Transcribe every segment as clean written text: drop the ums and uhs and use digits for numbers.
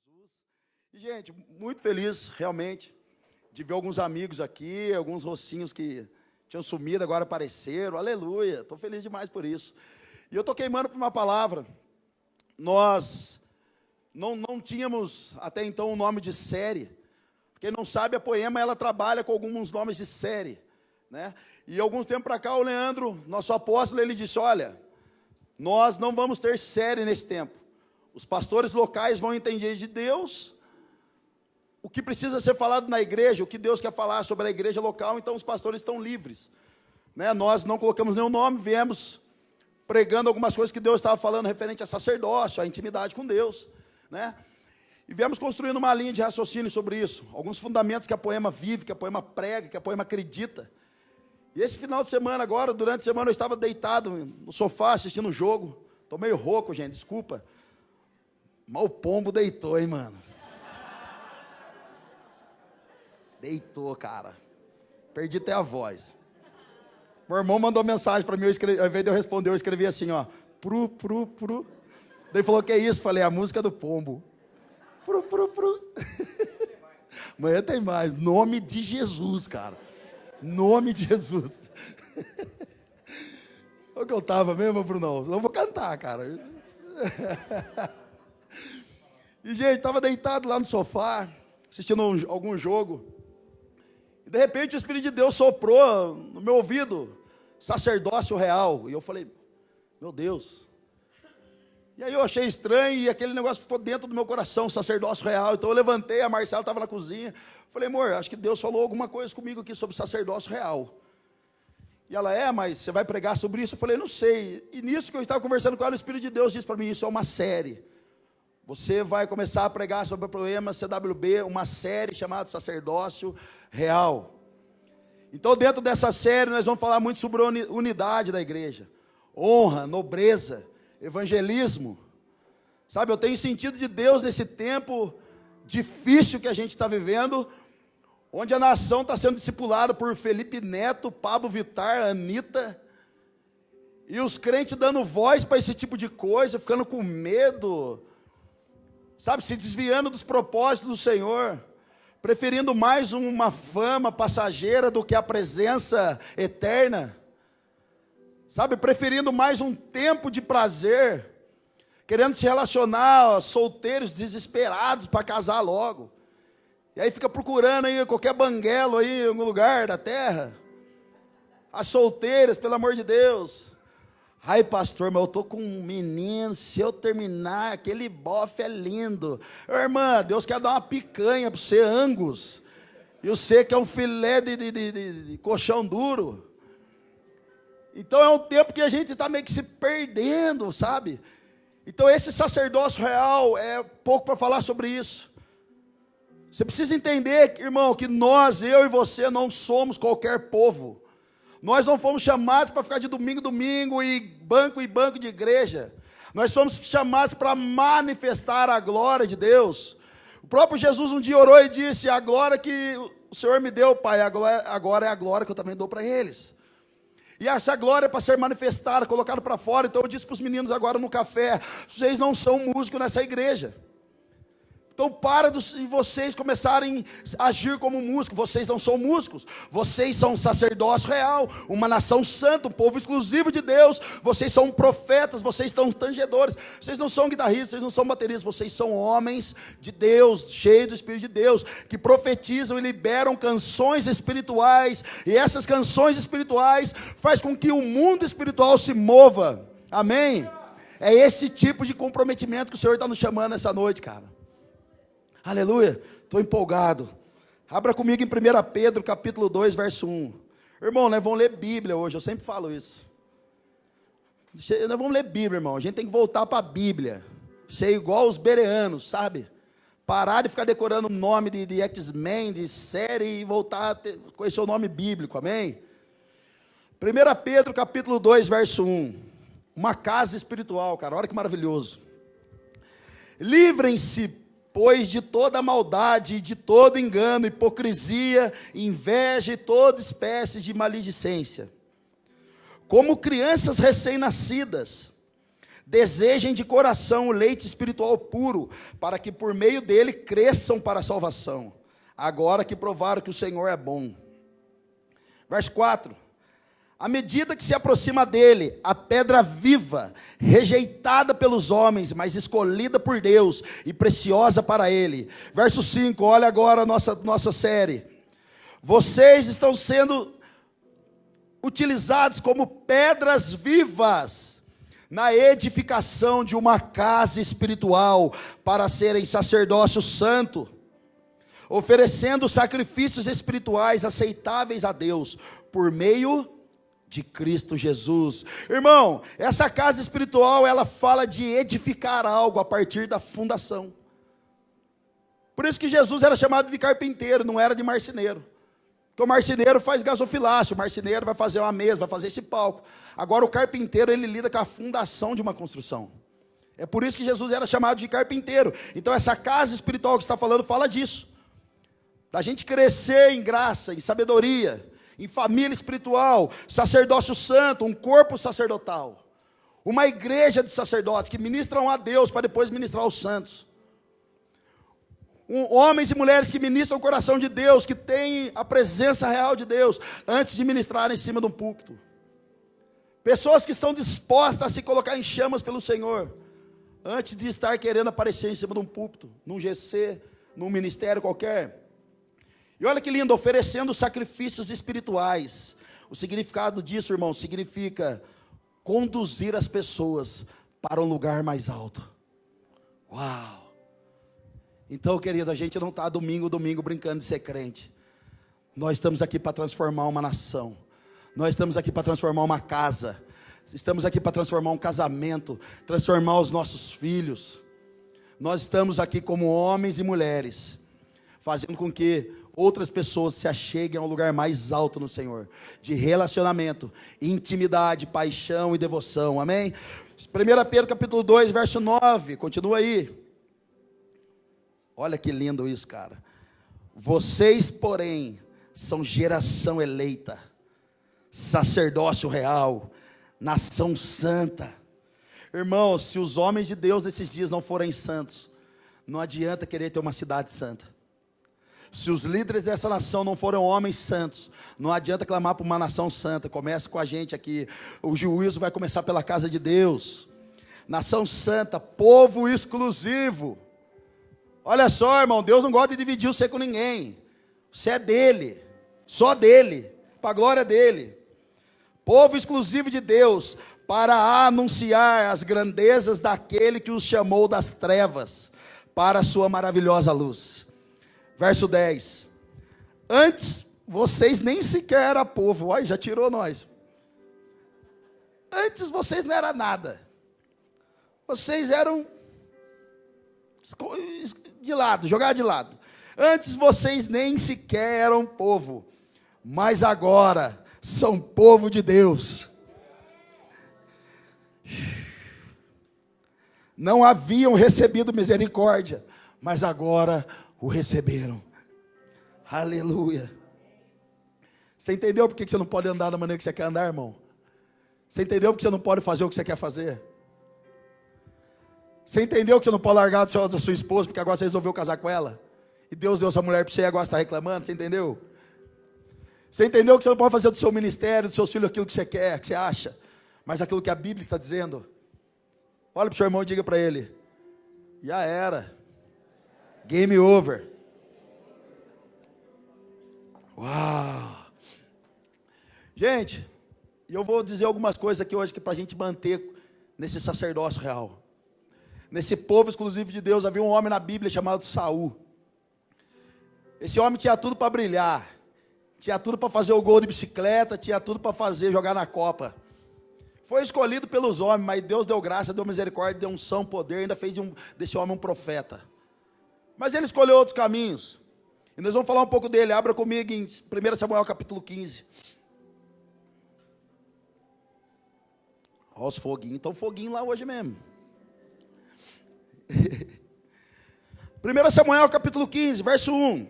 Jesus. E, gente, muito feliz, realmente, de ver alguns amigos aqui, alguns rostinhos que tinham sumido, agora apareceram. Aleluia, estou feliz demais por isso. E eu estou queimando por uma palavra. Nós não tínhamos até então um nome de série. Quem não sabe, a Poema, ela trabalha com alguns nomes de série, né? E algum tempo para cá, o Leandro, nosso apóstolo, ele disse, olha, nós não vamos ter série nesse tempo. Os pastores locais vão entender de Deus o que precisa ser falado na igreja, o que Deus quer falar sobre a igreja local, então os pastores estão livres, né? Nós não colocamos nenhum nome, viemos pregando algumas coisas que Deus estava falando referente a sacerdócio, a intimidade com Deus, né? E viemos construindo uma linha de raciocínio sobre isso, alguns fundamentos que a Poema vive, que a Poema prega, que a Poema acredita. E esse final de semana agora, durante a semana, eu estava deitado no sofá assistindo um jogo, estou meio rouco, gente, desculpa, mas o pombo deitou, hein, mano? Deitou, cara, perdi até a voz. Meu irmão mandou mensagem para mim, ao invés de eu responder, eu escrevi assim, ó, daí ele falou, que é isso? Falei, a música do pombo. Amanhã tem mais, nome de Jesus, cara, nome de Jesus. Onde que eu estava mesmo, Brunão? Eu vou cantar, cara. E, gente, estava deitado lá no sofá, assistindo algum jogo, e de repente o Espírito de Deus soprou no meu ouvido, sacerdócio real, e eu falei, meu Deus. E aí eu achei estranho, e aquele negócio ficou dentro do meu coração, sacerdócio real. Então eu levantei, a Marcela estava na cozinha, falei, amor, acho que Deus falou alguma coisa comigo aqui sobre sacerdócio real. E ela, mas você vai pregar sobre isso? Eu falei, não sei. E nisso que eu estava conversando com ela, o Espírito de Deus disse para mim, isso é uma série. Você vai começar a pregar sobre o Poema CWB, uma série chamada Sacerdócio Real. Então dentro dessa série nós vamos falar muito sobre a unidade da igreja. Honra, nobreza, evangelismo. Sabe, eu tenho sentido de Deus nesse tempo difícil que a gente está vivendo, onde a nação está sendo discipulada por Felipe Neto, Pablo Vittar, Anitta, e os crentes dando voz para esse tipo de coisa, ficando com medo, sabe, se desviando dos propósitos do Senhor, preferindo mais uma fama passageira do que a presença eterna, sabe, preferindo mais um tempo de prazer, querendo se relacionar, solteiros desesperados para casar logo, e aí fica procurando aí qualquer banguelo aí em algum lugar da terra, as solteiras, pelo amor de Deus. Ai, pastor, mas eu estou com um menino, se eu terminar, aquele bofe é lindo. Irmã, Deus quer dar uma picanha para você, Angus, e você que é um filé de colchão duro. Então é um tempo que a gente está meio que se perdendo, sabe? Então esse sacerdócio real é pouco para falar sobre isso. Você precisa entender, irmão, que nós, eu e você, não somos qualquer povo. Nós não fomos chamados para ficar de domingo em domingo e banco de igreja. Nós somos chamados para manifestar a glória de Deus. O próprio Jesus um dia orou e disse, a glória que o Senhor me deu, Pai, agora é a glória que eu também dou para eles. E essa glória é para ser manifestada, colocada para fora. Então eu disse para os meninos agora no café, vocês não são músicos nessa igreja. Então para de vocês começarem a agir como músicos. Vocês não são músicos, vocês são um sacerdócio real, uma nação santa, um povo exclusivo de Deus. Vocês são profetas, vocês são tangedores. Vocês não são guitarristas, vocês não são bateristas. Vocês são homens de Deus, cheios do Espírito de Deus, que profetizam e liberam canções espirituais. E essas canções espirituais faz com que o mundo espiritual se mova. Amém? É esse tipo de comprometimento que o Senhor está nos chamando essa noite, cara. Aleluia, estou empolgado. Abra comigo em 1 Pedro, capítulo 2, verso 1. Irmão, nós vamos ler Bíblia hoje, eu sempre falo isso. Nós vamos ler Bíblia, irmão. A gente tem que voltar para a Bíblia. Ser igual os bereanos, sabe? Parar de ficar decorando o nome de X-Men, de série, e voltar a conhecer o nome bíblico, amém? 1 Pedro, capítulo 2, verso 1. Uma casa espiritual, cara, olha que maravilhoso. Livrem-se, pois, de toda maldade, de todo engano, hipocrisia, inveja e toda espécie de maledicência. Como crianças recém-nascidas, desejem de coração o leite espiritual puro, para que por meio dele cresçam para a salvação, agora que provaram que o Senhor é bom. Verso 4. À medida que se aproxima dele, a pedra viva, rejeitada pelos homens, mas escolhida por Deus e preciosa para ele. Verso 5, olha agora a nossa série. Vocês estão sendo utilizados como pedras vivas na edificação de uma casa espiritual, para serem sacerdócio santo, oferecendo sacrifícios espirituais aceitáveis a Deus, por meio de Cristo Jesus. Irmão, essa casa espiritual, ela fala de edificar algo a partir da fundação. Por isso que Jesus era chamado de carpinteiro, não era de marceneiro. Porque o marceneiro faz gasofilácio, o marceneiro vai fazer uma mesa, vai fazer esse palco. Agora o carpinteiro, ele lida com a fundação de uma construção. É por isso que Jesus era chamado de carpinteiro. Então essa casa espiritual que você está falando, fala disso. Da gente crescer em graça, em sabedoria, em família espiritual, sacerdócio santo, um corpo sacerdotal, uma igreja de sacerdotes que ministram a Deus para depois ministrar aos santos, homens e mulheres que ministram o coração de Deus, que têm a presença real de Deus, antes de ministrar em cima de um púlpito, pessoas que estão dispostas a se colocar em chamas pelo Senhor, antes de estar querendo aparecer em cima de um púlpito, num GC, num ministério qualquer. E olha que lindo, oferecendo sacrifícios espirituais. O significado disso, irmão, significa conduzir as pessoas para um lugar mais alto. Uau! Então, querido, a gente não está domingo brincando de ser crente. Nós estamos aqui para transformar uma nação. Nós estamos aqui para transformar uma casa. Estamos aqui para transformar um casamento, transformar os nossos filhos. Nós estamos aqui como homens e mulheres, fazendo com que outras pessoas se acheguem ao lugar mais alto no Senhor, de relacionamento, intimidade, paixão e devoção, amém? 1 Pedro capítulo 2, verso 9, continua aí. Olha que lindo isso, cara. Vocês, porém, são geração eleita, sacerdócio real, nação santa. Irmãos, se os homens de Deus desses dias não forem santos, não adianta querer ter uma cidade santa. Se os líderes dessa nação não forem homens santos, não adianta clamar por uma nação santa. Começa com a gente aqui. O juízo vai começar pela casa de Deus. Nação santa, povo exclusivo. Olha só, irmão, Deus não gosta de dividir você com ninguém. Você é dele, só dele, para a glória dele. Povo exclusivo de Deus, para anunciar as grandezas daquele que os chamou das trevas para a sua maravilhosa luz. Verso 10. Antes vocês nem sequer eram povo. Olha, já tirou nós. Antes vocês não eram nada. Vocês eram de lado, jogados de lado. Antes vocês nem sequer eram povo, mas agora são povo de Deus. Não haviam recebido misericórdia, mas agora o receberam. Aleluia. Você entendeu por que você não pode andar da maneira que você quer andar, irmão? Você entendeu por que você não pode fazer o que você quer fazer? Você entendeu que você não pode largar da sua esposa porque agora você resolveu casar com ela? E Deus deu essa mulher para você e agora está reclamando? Você entendeu? Você entendeu que você não pode fazer do seu ministério, dos seus filhos, aquilo que você quer, que você acha, mas aquilo que a Bíblia está dizendo? Olha para o seu irmão e diga para ele: já era. Game over. Uau! Gente, e eu vou dizer algumas coisas aqui hoje que para a gente manter nesse sacerdócio real. Nesse povo exclusivo de Deus, havia um homem na Bíblia chamado Saul. Esse homem tinha tudo para brilhar, tinha tudo para fazer o gol de bicicleta, tinha tudo para fazer, jogar na Copa. Foi escolhido pelos homens, mas Deus deu graça, deu misericórdia, deu unção, poder, ainda fez desse homem um profeta. Mas ele escolheu outros caminhos. E nós vamos falar um pouco dele. Abra comigo em 1 Samuel capítulo 15. Olha os foguinhos. Estão foguinho lá hoje mesmo. 1 Samuel capítulo 15, verso 1.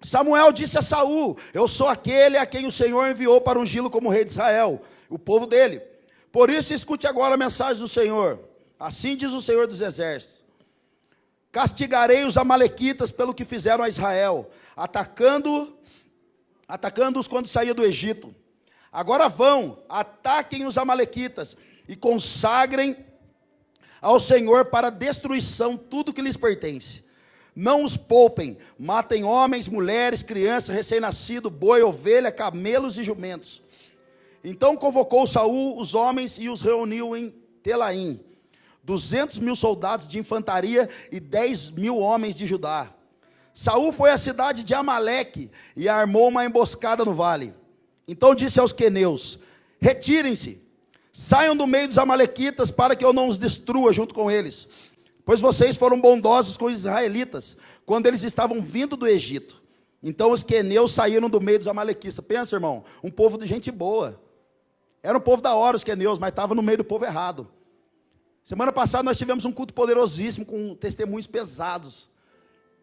Samuel disse a Saul: eu sou aquele a quem o Senhor enviou para ungí-lo como rei de Israel, o povo dele. Por isso escute agora a mensagem do Senhor. Assim diz o Senhor dos Exércitos: castigarei os amalequitas pelo que fizeram a Israel, atacando-os quando saía do Egito. Agora vão, ataquem os amalequitas e consagrem ao Senhor para destruição tudo que lhes pertence. Não os poupem, matem homens, mulheres, crianças, recém-nascido, boi, ovelha, camelos e jumentos. Então convocou Saul os homens e os reuniu em Telaim, 200.000 soldados de infantaria e 10.000 homens de Judá. Saul foi à cidade de Amaleque e armou uma emboscada no vale. Então disse aos queneus: retirem-se, saiam do meio dos amalequitas para que eu não os destrua junto com eles, pois vocês foram bondosos com os israelitas quando eles estavam vindo do Egito. Então os queneus saíram do meio dos amalequitas. Pensa, irmão, um povo de gente boa. Era um povo da hora os queneus, mas estava no meio do povo errado. Semana passada nós tivemos um culto poderosíssimo com testemunhos pesados.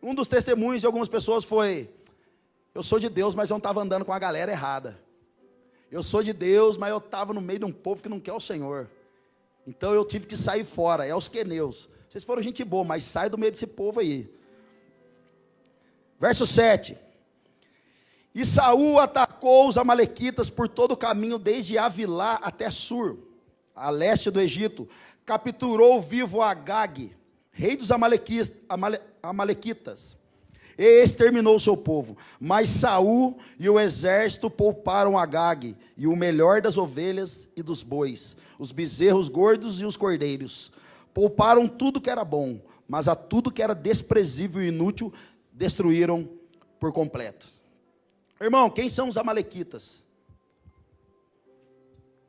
Um dos testemunhos de algumas pessoas foi: eu sou de Deus, mas eu não estava andando com a galera errada. Eu sou de Deus, mas eu estava no meio de um povo que não quer o Senhor. Então eu tive que sair fora. É os queneus. Vocês foram gente boa, mas sai do meio desse povo aí. Verso 7. E Saul atacou os amalequitas por todo o caminho, desde Avilá até Sur, a leste do Egito. Capturou vivo Agag, rei dos amalequitas, e exterminou o seu povo. Mas Saul e o exército pouparam Agag, e o melhor das ovelhas e dos bois, os bezerros gordos e os cordeiros. Pouparam tudo que era bom, mas a tudo que era desprezível e inútil destruíram por completo. Irmão, quem são os amalequitas?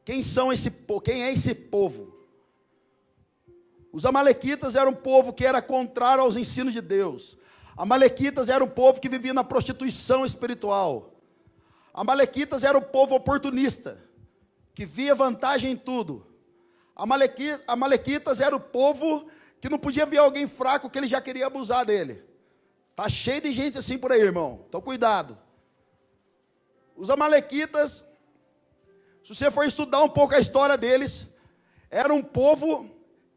Quem é esse povo? Os amalequitas eram um povo que era contrário aos ensinos de Deus. Amalequitas era um povo que vivia na prostituição espiritual. Amalequitas era um povo oportunista, que via vantagem em tudo. Amalequitas era o povo que não podia ver alguém fraco que ele já queria abusar dele. Está cheio de gente assim por aí, irmão. Então cuidado. Os amalequitas, se você for estudar um pouco a história deles, era um povo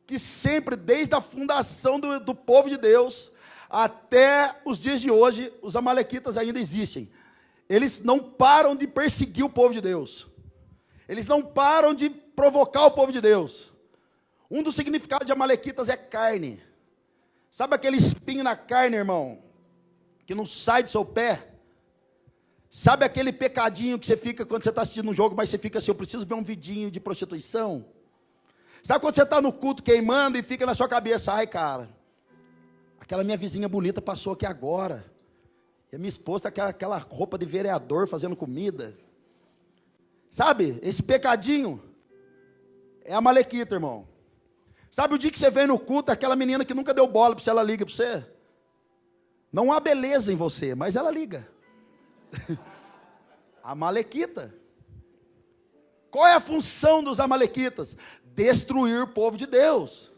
que sempre, desde a fundação do povo de Deus, até os dias de hoje, os amalequitas ainda existem. Eles não param de perseguir o povo de Deus. Eles não param de provocar o povo de Deus. Um dos significados de amalequitas é carne. Sabe aquele espinho na carne, irmão, que não sai do seu pé? Sabe aquele pecadinho que você fica quando você está assistindo um jogo, mas você fica assim: eu preciso ver um vidinho de prostituição? Sabe quando você está no culto queimando e fica na sua cabeça: ai, cara, aquela minha vizinha bonita passou aqui agora, e a minha esposa está com aquela roupa de vereador fazendo comida. Sabe, esse pecadinho é amalequita, irmão. Sabe o dia que você vem no culto, aquela menina que nunca deu bola para você, ela liga para você? Não há beleza em você, mas ela liga. Amalequita. Qual é a função dos amalequitas? Destruir o povo de Deus,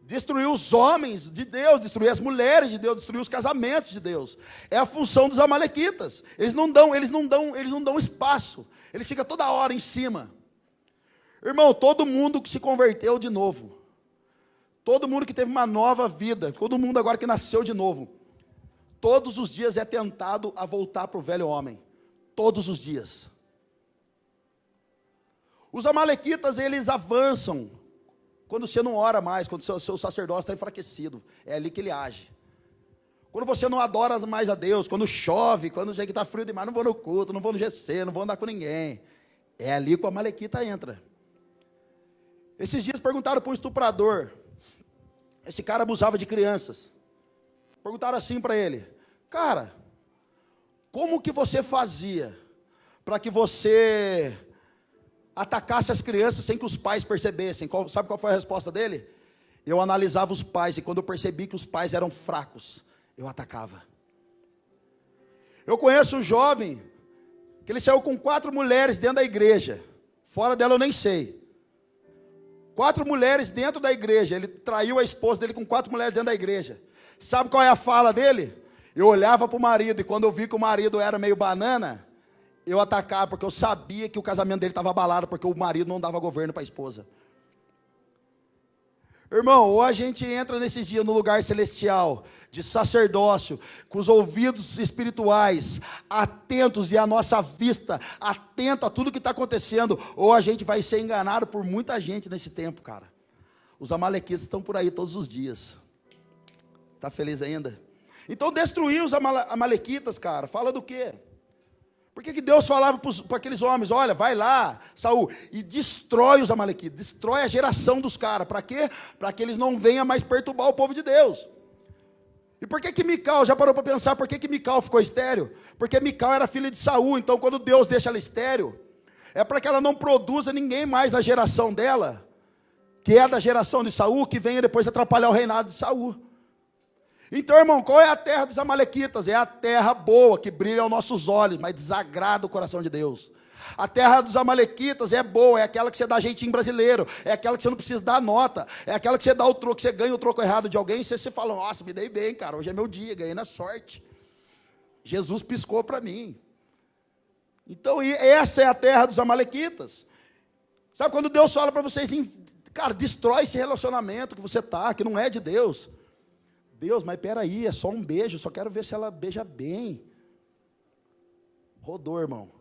destruir os homens de Deus, destruir as mulheres de Deus, destruir os casamentos de Deus. É a função dos amalequitas. Eles não dão espaço. Eles ficam toda hora em cima. Irmão, todo mundo que se converteu de novo, todo mundo que teve uma nova vida, todo mundo agora que nasceu de novo, todos os dias é tentado a voltar para o velho homem. Todos os dias. Os amalequitas, eles avançam quando você não ora mais, quando o seu sacerdócio está enfraquecido. É ali que ele age. Quando você não adora mais a Deus, quando chove, quando já que está frio demais, não vou no culto, não vou no GC, não vou andar com ninguém. É ali que o amalequita entra. Esses dias perguntaram para um estuprador. Esse cara abusava de crianças. Perguntaram assim para ele: cara, como que você fazia para que você atacasse as crianças sem que os pais percebessem? Sabe qual foi a resposta dele? Eu analisava os pais, e quando eu percebi que os pais eram fracos, eu atacava. Eu conheço um jovem que ele saiu com 4 mulheres dentro da igreja. Fora dela eu nem sei. 4 mulheres dentro da igreja. Ele traiu a esposa dele com 4 mulheres dentro da igreja. Sabe qual é a fala dele? Eu olhava para o marido, e quando eu vi que o marido era meio banana, eu atacava, porque eu sabia que o casamento dele estava abalado, porque o marido não dava governo para a esposa. Irmão, ou a gente entra nesses dias no lugar celestial, de sacerdócio, com os ouvidos espirituais atentos e a nossa vista atenta a tudo que está acontecendo, ou a gente vai ser enganado por muita gente nesse tempo, cara. Os amalequitas estão por aí todos os dias. Está feliz ainda? Então destruir os amalequitas, cara, fala do quê? Por que Deus falava para aqueles homens, olha, vai lá, Saul, e destrói os amalequitas, destrói a geração dos caras, para quê? Para que eles não venham mais perturbar o povo de Deus. E por que Mical, já parou para pensar, por que Mical ficou estéril? Porque Mical era filha de Saul, então quando Deus deixa ela estéril, é para que ela não produza ninguém mais na geração dela, que é da geração de Saul, que venha depois atrapalhar o reinado de Saul. Então, irmão, qual é a terra dos amalequitas? É a terra boa, que brilha aos nossos olhos, mas desagrada o coração de Deus. A terra dos amalequitas é boa, é aquela que você dá jeitinho brasileiro, é aquela que você não precisa dar nota, é aquela que você dá o troco, você ganha o troco errado de alguém, e você fala, nossa, me dei bem, cara, hoje é meu dia, ganhei na sorte. Jesus piscou para mim. Então, essa é a terra dos amalequitas. Sabe quando Deus fala para vocês, cara, destrói esse relacionamento que você está, que não é de Deus. Deus, mas peraí, é só um beijo, só quero ver se ela beija bem. Rodou, irmão.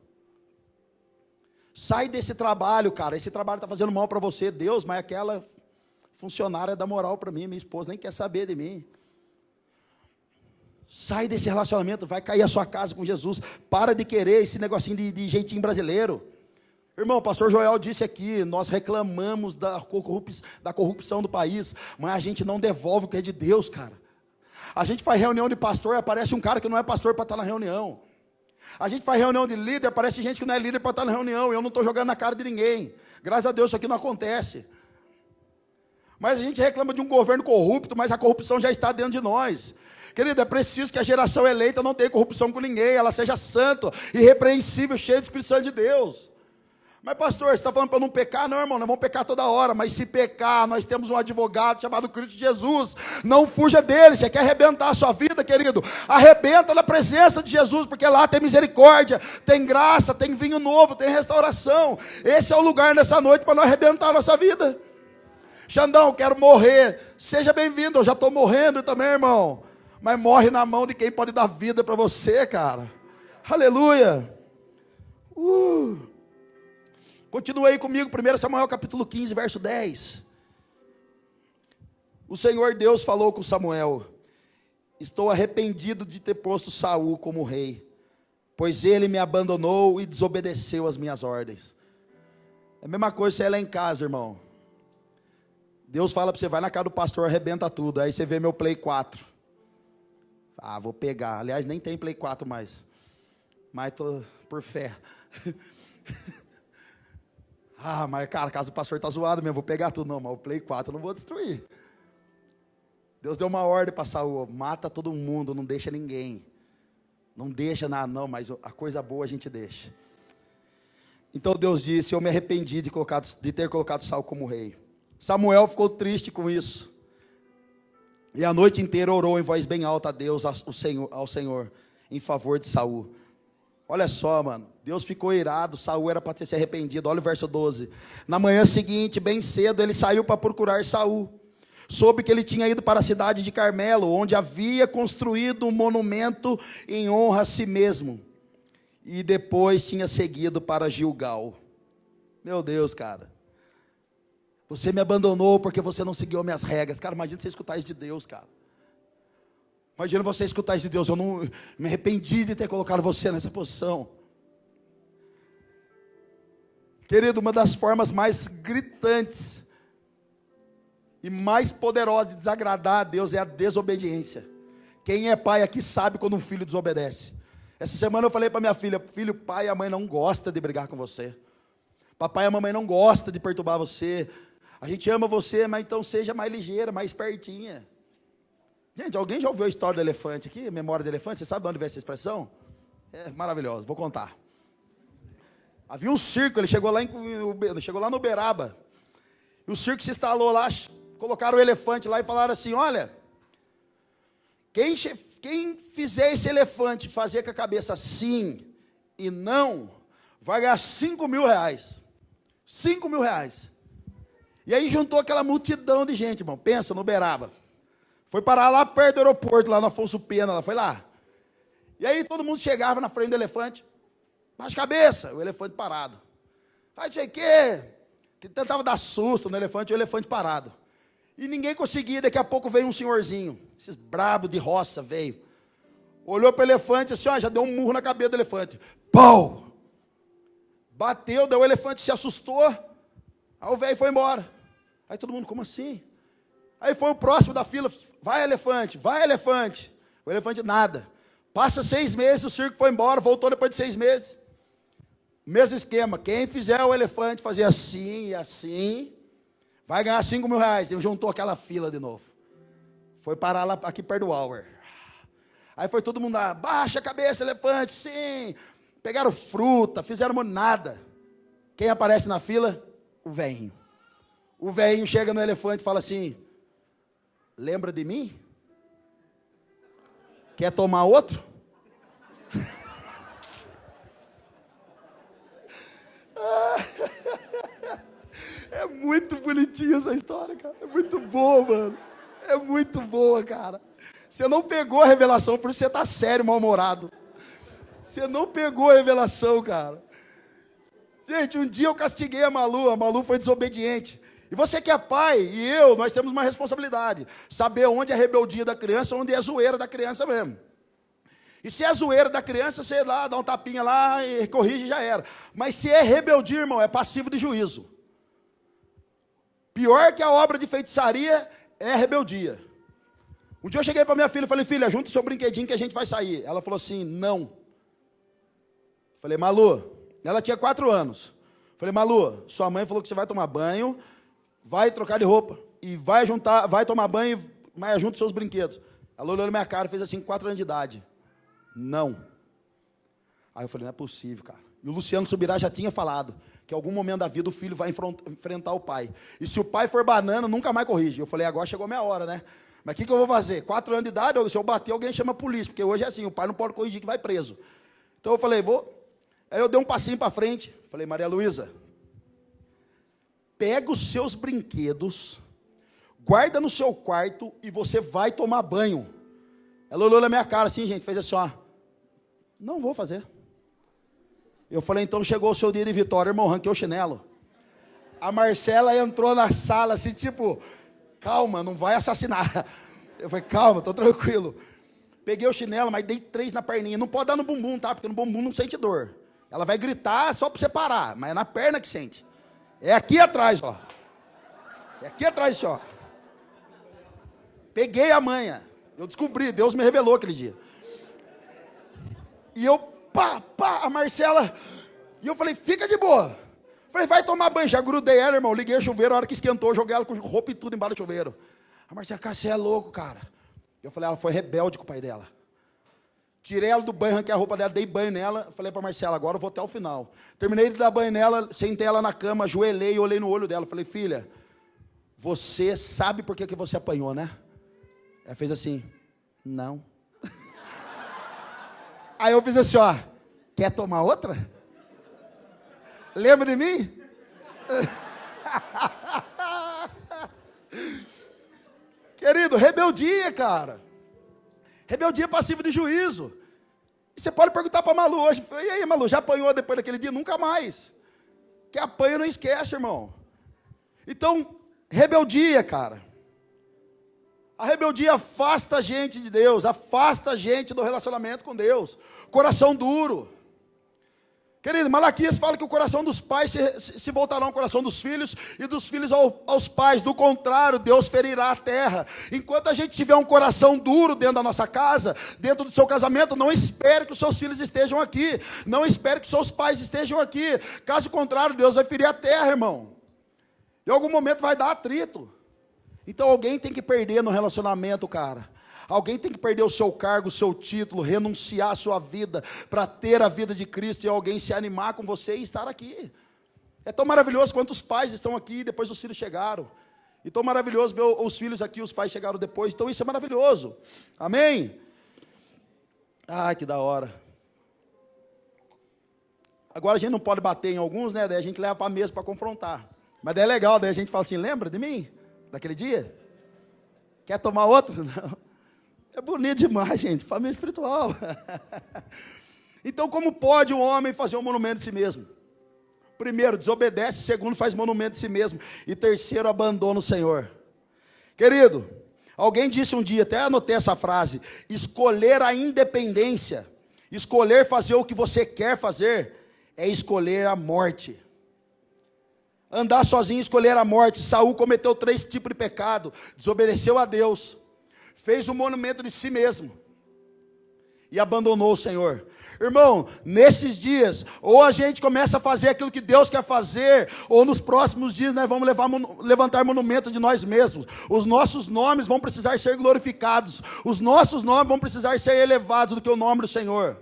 Sai desse trabalho, cara, esse trabalho está fazendo mal para você. Deus, mas aquela funcionária dá moral para mim, minha esposa nem quer saber de mim. Sai desse relacionamento, vai cair a sua casa com Jesus. Para de querer esse negocinho de jeitinho brasileiro. Irmão, o pastor Joel disse aqui, nós reclamamos da corrupção do país, mas a gente não devolve o que é de Deus, cara. A gente faz reunião de pastor e aparece um cara que não é pastor para estar na reunião. A gente faz reunião de líder, aparece gente que não é líder para estar na reunião. Eu não estou jogando na cara de ninguém. Graças a Deus isso aqui não acontece. Mas a gente reclama de um governo corrupto, mas a corrupção já está dentro de nós. Querido, é preciso que a geração eleita não tenha corrupção com ninguém, ela seja santo, irrepreensível, cheia do Espírito Santo de Deus. Mas pastor, você está falando para não pecar? Não, irmão, nós vamos pecar toda hora. Mas se pecar, nós temos um advogado chamado Cristo Jesus. Não fuja dele. Você quer arrebentar a sua vida, querido? Arrebenta na presença de Jesus, porque lá tem misericórdia, tem graça, tem vinho novo, tem restauração. Esse é o lugar nessa noite para nós arrebentar a nossa vida. Xandão, quero morrer. Seja bem-vindo, eu já estou morrendo também, irmão. Mas morre na mão de quem pode dar vida para você, cara. Aleluia. Continua aí comigo, 1 Samuel capítulo 15, verso 10. O Senhor Deus falou com Samuel: estou arrependido de ter posto Saul como rei, pois ele me abandonou e desobedeceu às minhas ordens. É a mesma coisa se ela é em casa, irmão. Deus fala para você, vai na casa do pastor, arrebenta tudo. Aí você vê meu Play 4. Ah, vou pegar. Aliás, nem tem Play 4 mais. Mas estou por fé. Ah, mas cara, a casa do pastor está zoada mesmo, vou pegar tudo. Não, mas o Play 4 eu não vou destruir. Deus deu uma ordem para Saul, mata todo mundo, não deixa ninguém. Não deixa nada, não, mas a coisa boa a gente deixa. Então Deus disse, eu me arrependi de ter colocado Saul como rei. Samuel ficou triste com isso. E a noite inteira orou em voz bem alta a Deus, ao Senhor, em favor de Saul. Olha só, mano, Deus ficou irado, Saul era para ter se arrependido. Olha o verso 12. Na manhã seguinte, bem cedo, ele saiu para procurar Saul. Soube que ele tinha ido para a cidade de Carmelo, onde havia construído um monumento em honra a si mesmo. E depois tinha seguido para Gilgal. Meu Deus, cara. Você me abandonou porque você não seguiu minhas regras. Cara, imagina você escutar isso de Deus, cara. Imagina você escutar isso de Deus. Eu não me arrependi de ter colocado você nessa posição. Querido, uma das formas mais gritantes e mais poderosas de desagradar a Deus é a desobediência. Quem é pai aqui sabe quando um filho desobedece. Essa semana eu falei para minha filha, filho, pai e a mãe não gostam de brigar com você. Papai e a mamãe não gostam de perturbar você. A gente ama você, mas então seja mais ligeira, mais espertinha. Gente, alguém já ouviu a história do elefante aqui? Memória do elefante? Você sabe de onde vem essa expressão? É maravilhoso, vou contar. Havia um circo, ele chegou lá no Uberaba. E o circo se instalou lá, colocaram o elefante lá e falaram assim, olha, quem fizer esse elefante fazer com a cabeça sim e não, vai ganhar R$5.000. R$5.000. E aí juntou aquela multidão de gente, irmão. Pensa, no Uberaba. Foi parar lá perto do aeroporto, lá no Afonso Pena, lá, foi lá. E aí todo mundo chegava na frente do elefante, baixa a cabeça, o elefante parado. Faz não sei o quê. Tentava dar susto no elefante, o elefante parado. E ninguém conseguia, daqui a pouco veio um senhorzinho, esses brabos de roça, veio. Olhou para o elefante assim, ó, já deu um murro na cabeça do elefante. Pau! Bateu, daí o elefante se assustou, aí o velho foi embora. Aí todo mundo, como assim? Aí foi o próximo da fila, vai elefante, vai elefante. O elefante nada. Passa 6 meses, o circo foi embora, voltou depois de 6 meses. Mesmo esquema, quem fizer o elefante fazer assim e assim, vai ganhar 5 mil reais. Ele juntou aquela fila de novo. Foi parar lá aqui perto do Hour. Aí foi todo mundo lá, baixa a cabeça, elefante, sim. Pegaram fruta, fizeram nada. Quem aparece na fila? O velhinho. O velhinho chega no elefante e fala assim, lembra de mim? Quer tomar outro? É muito bonitinha essa história, cara. É muito boa, mano. É muito boa, cara. Você não pegou a revelação, por isso você está sério, mal-humorado. Você não pegou a revelação, cara. Gente, um dia eu castiguei a Malu foi desobediente. E você que é pai, e eu, nós temos uma responsabilidade. Saber onde é a rebeldia da criança, onde é a zoeira da criança mesmo. E se é zoeira da criança, você lá, dá um tapinha lá e corrige e já era. Mas se é rebeldia, irmão, é passivo de juízo. Pior que a obra de feitiçaria é a rebeldia. Um dia eu cheguei para minha filha e falei, filha, junta o seu brinquedinho que a gente vai sair. Ela falou assim, não. Falei, Malu, ela tinha 4 anos. Falei, Malu, sua mãe falou que você vai tomar banho, vai trocar de roupa e vai tomar banho, mas junta os seus brinquedos. Ela olhou na minha cara e fez assim, 4 anos de idade. Não. Aí eu falei, não é possível, cara. E o Luciano Subirá já tinha falado que em algum momento da vida o filho vai enfrentar o pai. E se o pai for banana, nunca mais corrige. Eu falei, agora chegou a minha hora, né? Mas o que eu vou fazer? 4 anos de idade, se eu bater, alguém chama a polícia. Porque hoje é assim, o pai não pode corrigir que vai preso. Então eu falei, vou. Aí eu dei um passinho para frente. Falei, Maria Luísa, pega os seus brinquedos, guarda no seu quarto e você vai tomar banho. Ela olhou na minha cara assim, gente, fez assim, ó. Não vou fazer. Eu falei, então chegou o seu dia de vitória, irmão, ranquei o chinelo. A Marcela entrou na sala assim, tipo, calma, não vai assassinar. Eu falei, calma, estou tranquilo. Peguei o chinelo, mas dei 3 na perninha. Não pode dar no bumbum, tá? Porque no bumbum não sente dor. Ela vai gritar só para você parar, mas é na perna que sente. É aqui atrás, ó. É aqui atrás, ó. Peguei a manha. Eu descobri, Deus me revelou aquele dia. E eu, a Marcela, e eu falei, fica de boa. Falei, vai tomar banho, já grudei ela, irmão. Liguei o chuveiro, a hora que esquentou, joguei ela com roupa e tudo embaixo do chuveiro. A Marcela, cara, você é louco, cara. Eu falei, ela foi rebelde com o pai dela. Tirei ela do banho, arranquei a roupa dela, dei banho nela. Falei para Marcela, agora eu vou até o final. Terminei de dar banho nela, sentei ela na cama, ajoelhei e olhei no olho dela. Falei, filha, você sabe por que você apanhou, né? Ela fez assim, não. Aí eu fiz assim, ó, quer tomar outra? Lembra de mim? Querido, rebeldia, cara. Rebeldia passiva de juízo. E você pode perguntar para a Malu hoje, e aí, Malu, já apanhou depois daquele dia? Nunca mais. Que apanha não esquece, irmão. Então, rebeldia, cara. A rebeldia afasta a gente de Deus, afasta a gente do relacionamento com Deus. Coração duro. Querido, Malaquias fala que o coração dos pais se voltará ao coração dos filhos e dos filhos aos pais. Do contrário, Deus ferirá a terra. Enquanto a gente tiver um coração duro dentro da nossa casa, dentro do seu casamento, não espere que os seus filhos estejam aqui. Não espere que seus pais estejam aqui. Caso contrário, Deus vai ferir a terra, irmão. Em algum momento vai dar atrito. Então alguém tem que perder no relacionamento, cara. Alguém tem que perder o seu cargo, o seu título, renunciar a sua vida para ter a vida de Cristo e alguém se animar com você e estar aqui. É tão maravilhoso quanto os pais estão aqui e depois os filhos chegaram. E tão maravilhoso ver os filhos aqui, os pais chegaram depois. Então isso é maravilhoso. Amém? Ai, que da hora. Agora a gente não pode bater em alguns, né? Daí a gente leva para a mesa para confrontar. Mas daí é legal, daí a gente fala assim, lembra de mim? Daquele dia? Quer tomar outro? Não. É bonito demais, gente, família espiritual. Então, como pode um homem fazer um monumento de si mesmo? Primeiro, desobedece. Segundo, faz monumento de si mesmo. E terceiro, abandona o Senhor. Querido, alguém disse um dia, até anotei essa frase: escolher a independência, escolher fazer o que você quer fazer, é escolher a morte. Andar sozinho, escolher a morte. Saul cometeu 3 tipos de pecado: desobedeceu a Deus, fez um monumento de si mesmo e abandonou o Senhor. Irmão, nesses dias, ou a gente começa a fazer aquilo que Deus quer fazer, ou nos próximos dias nós vamos levantar monumento de nós mesmos. Os nossos nomes vão precisar ser glorificados, os nossos nomes vão precisar ser elevados do que o nome do Senhor.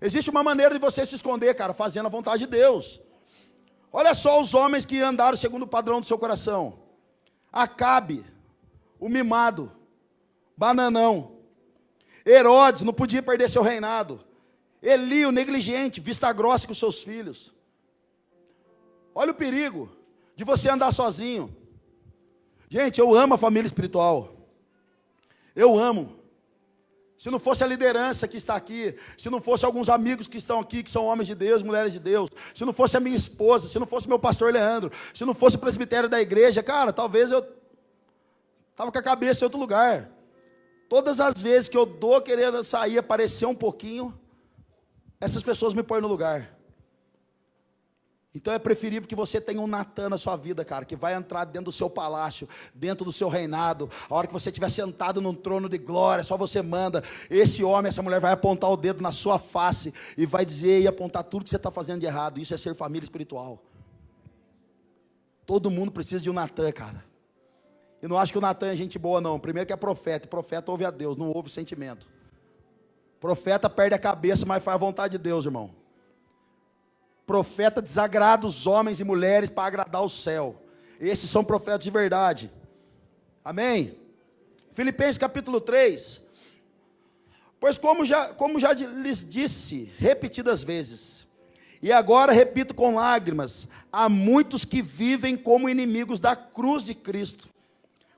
Existe uma maneira de você se esconder, cara, fazendo a vontade de Deus. Olha só os homens que andaram segundo o padrão do seu coração: Acabe, o mimado, bananão. Herodes não podia perder seu reinado. Eli, o negligente, vista grossa com seus filhos. Olha o perigo de você andar sozinho. Gente, eu amo a família espiritual. Eu amo. Se não fosse a liderança que está aqui, se não fosse alguns amigos que estão aqui, que são homens de Deus, mulheres de Deus, se não fosse a minha esposa, se não fosse meu pastor Leandro, se não fosse o presbitério da igreja, cara, talvez eu estava com a cabeça em outro lugar. Todas as vezes que eu dou querendo sair, aparecer um pouquinho, essas pessoas me põem no lugar. Então é preferível que você tenha um Natan na sua vida, cara, que vai entrar dentro do seu palácio, dentro do seu reinado. A hora que você estiver sentado num trono de glória, só você manda. Esse homem, essa mulher vai apontar o dedo na sua face e vai dizer e apontar tudo que você está fazendo de errado. Isso é ser família espiritual. Todo mundo precisa de um Natan, cara. E não acho que o Natan é gente boa, não. Primeiro que é profeta, e profeta ouve a Deus, não ouve o sentimento. Profeta perde a cabeça, mas faz a vontade de Deus, irmão. Profeta desagrada os homens e mulheres para agradar o céu. Esses são profetas de verdade. Amém? Filipenses capítulo 3. Pois como já lhes disse repetidas vezes, e agora repito com lágrimas, há muitos que vivem como inimigos da cruz de Cristo.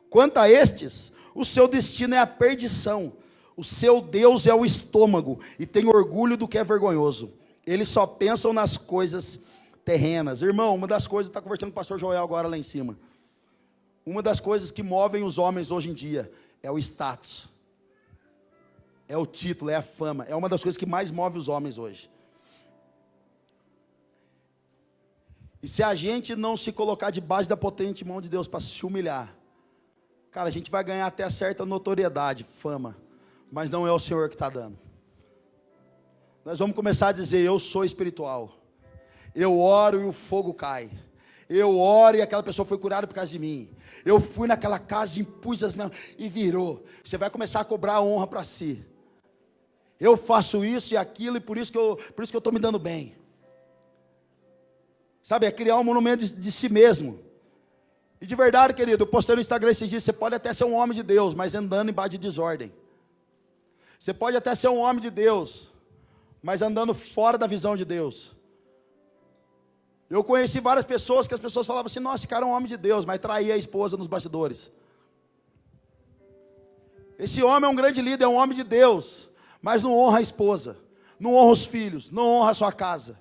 Quanto a estes, o seu destino é a perdição. O seu Deus é o estômago, e tem orgulho do que é vergonhoso. Eles só pensam nas coisas terrenas. Irmão, uma das coisas, está conversando com o pastor Joel agora lá em cima. Uma das coisas que movem os homens hoje em dia é o status. É o título, é a fama. É uma das coisas que mais move os homens hoje. E se a gente não se colocar debaixo da potente mão de Deus para se humilhar, cara, a gente vai ganhar até certa notoriedade, fama, mas não é o Senhor que está dando. Nós vamos começar a dizer: eu sou espiritual, eu oro e o fogo cai, eu oro e aquela pessoa foi curada por causa de mim, eu fui naquela casa, impus as mãos e virou. Você vai começar a cobrar honra para si. Eu faço isso e aquilo, e por isso que eu estou me dando bem. Sabe, é criar um monumento de si mesmo. E de verdade, querido, eu postei no Instagram esses dias: você pode até ser um homem de Deus, mas andando embaixo de desordem. Você pode até ser um homem de Deus, mas andando fora da visão de Deus. Eu conheci várias pessoas que as pessoas falavam assim: nossa, esse cara é um homem de Deus, mas traía a esposa nos bastidores. Esse homem é um grande líder, é um homem de Deus, mas não honra a esposa, não honra os filhos, não honra a sua casa.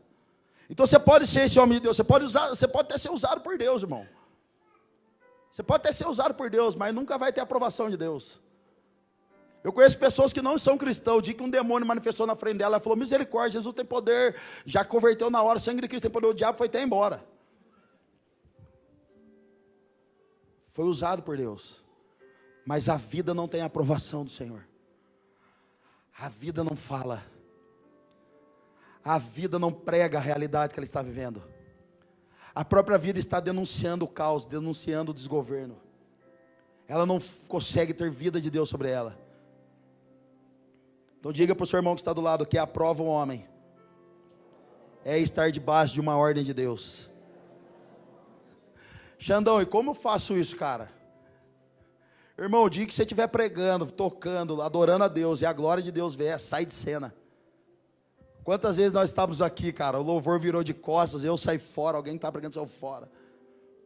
Então você pode ser esse homem de Deus, você pode até ser usado por Deus, irmão. Você pode até ser usado por Deus, mas nunca vai ter aprovação de Deus. Eu conheço pessoas que não são cristãos. O dia que um demônio manifestou na frente dela, ela falou: misericórdia, Jesus tem poder, já converteu na hora, o sangue de Cristo tem poder. O diabo foi até embora. Foi usado por Deus, mas a vida não tem a aprovação do Senhor. A vida não fala, a vida não prega a realidade que ela está vivendo. A própria vida está denunciando o caos, denunciando o desgoverno. Ela não consegue ter vida de Deus sobre ela. Então diga para o seu irmão que está do lado: que aprova um homem é estar debaixo de uma ordem de Deus. Xandão, e como eu faço isso, cara? Irmão, o dia que você estiver pregando, tocando, adorando a Deus, e a glória de Deus vier, sai de cena. Quantas vezes nós estávamos aqui, cara, o louvor virou de costas, eu saí fora, alguém que está pregando saiu fora.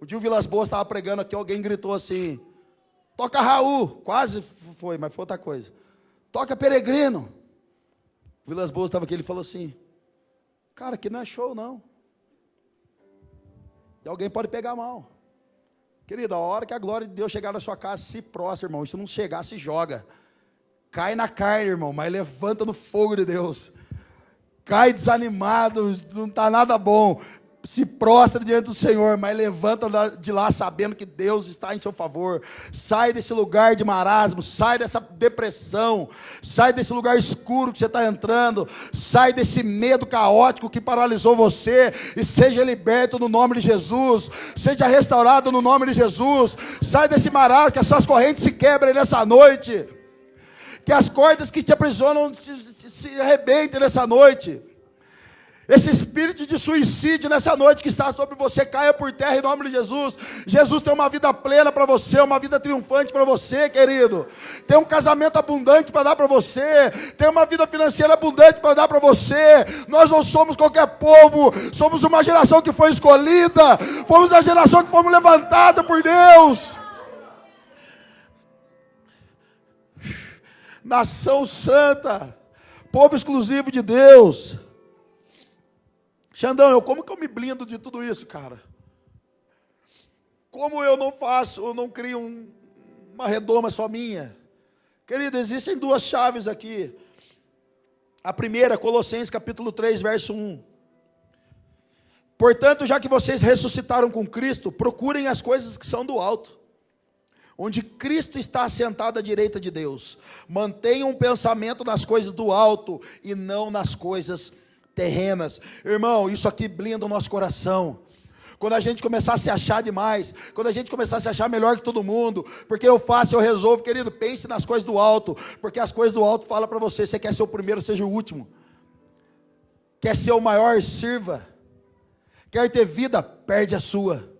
Um dia o Vilas Boas estava pregando aqui, alguém gritou assim, toca Raul, quase foi, mas foi outra coisa. Toca Peregrino. O Vilas Boas estava aqui, ele falou assim, cara, aqui não é show não. E alguém pode pegar mal. Querido, a hora que a glória de Deus chegar na sua casa, se prostra, irmão. E se não chegar, se joga. Cai na carne, irmão, mas levanta no fogo de Deus. Cai desanimado, não está nada bom. Se prostra diante do Senhor, mas levanta de lá sabendo que Deus está em seu favor. Sai desse lugar de marasmo, sai dessa depressão, sai desse lugar escuro que você está entrando, sai desse medo caótico que paralisou você e seja liberto no nome de Jesus, seja restaurado no nome de Jesus. Sai desse marasmo, que essas correntes se quebrem nessa noite, que as cordas que te aprisionam se arrebentem nessa noite. Esse espírito de suicídio nessa noite que está sobre você caia por terra em nome de Jesus. Jesus tem uma vida plena para você, uma vida triunfante para você, querido. Tem um casamento abundante para dar para você, tem uma vida financeira abundante para dar para você. Nós não somos qualquer povo, somos uma geração que foi escolhida, fomos a geração que fomos levantada por Deus. Nação santa, povo exclusivo de Deus. Xandão, como que eu me blindo de tudo isso, cara? Como eu não crio uma redoma só minha? Querido, existem duas chaves aqui. A primeira, Colossenses capítulo 3, verso 1. Portanto, já que vocês ressuscitaram com Cristo, procurem as coisas que são do alto, onde Cristo está assentado à direita de Deus. Mantenham um pensamento nas coisas do alto e não nas coisas terrenas. Irmão, isso aqui blinda o nosso coração. Quando a gente começar a se achar demais, quando a gente começar a se achar melhor que todo mundo, porque eu faço, eu resolvo, querido, pense nas coisas do alto, porque as coisas do alto falam para você, você quer ser o primeiro, seja o último. Quer ser o maior, sirva. Quer ter vida, perde a sua.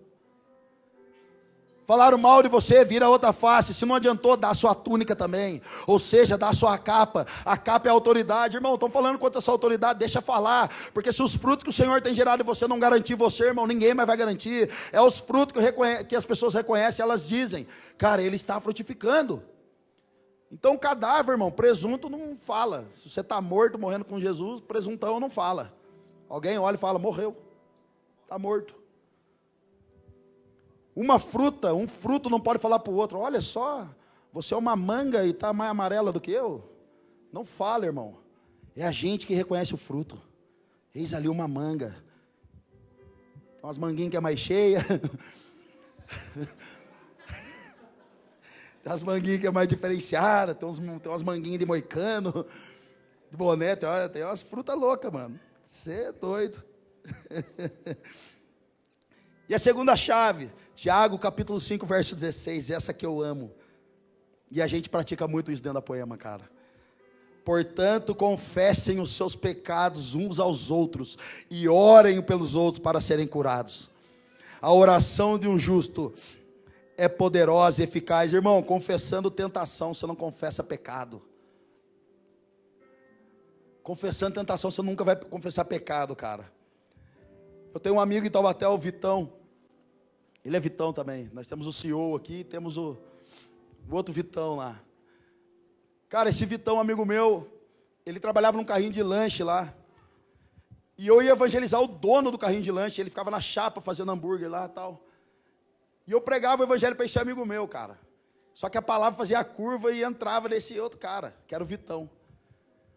Falaram mal de você, vira outra face. Se não adiantou, dá a sua túnica também. Ou seja, dá a sua capa. A capa é a autoridade. Irmão, estão falando quanto a sua autoridade, deixa falar. Porque se os frutos que o Senhor tem gerado em você não garantir você, irmão, ninguém mais vai garantir. É os frutos que as pessoas reconhecem, elas dizem, cara, ele está frutificando. Então, cadáver, irmão, presunto não fala. Se você está morto, morrendo com Jesus, presuntão não fala. Alguém olha e fala, morreu. Está morto. Um fruto não pode falar para o outro, olha só, você é uma manga e está mais amarela do que eu. Não fala, irmão. É a gente que reconhece o fruto. Eis ali uma manga. Tem umas manguinhas que é mais cheia. Tem umas manguinhas que é mais diferenciada. Tem umas manguinhas de moicano, de boné. Tem umas frutas loucas, mano. Você é doido. E a segunda chave, Tiago capítulo 5, verso 16, essa que eu amo. E a gente pratica muito isso dentro da poema, cara. Portanto, confessem os seus pecados uns aos outros e orem pelos outros para serem curados. A oração de um justo é poderosa e eficaz. Irmão, confessando tentação, você não confessa pecado. Confessando tentação, você nunca vai confessar pecado, cara. Eu tenho um amigo em Taubaté, o Vitão. Ele é Vitão também. Nós temos o CEO aqui, temos o outro Vitão lá. Cara, esse Vitão, amigo meu, ele trabalhava num carrinho de lanche lá. E eu ia evangelizar o dono do carrinho de lanche. Ele ficava na chapa fazendo hambúrguer lá e tal. E eu pregava o evangelho para esse amigo meu, cara. Só que a palavra fazia a curva e entrava nesse outro cara, que era o Vitão.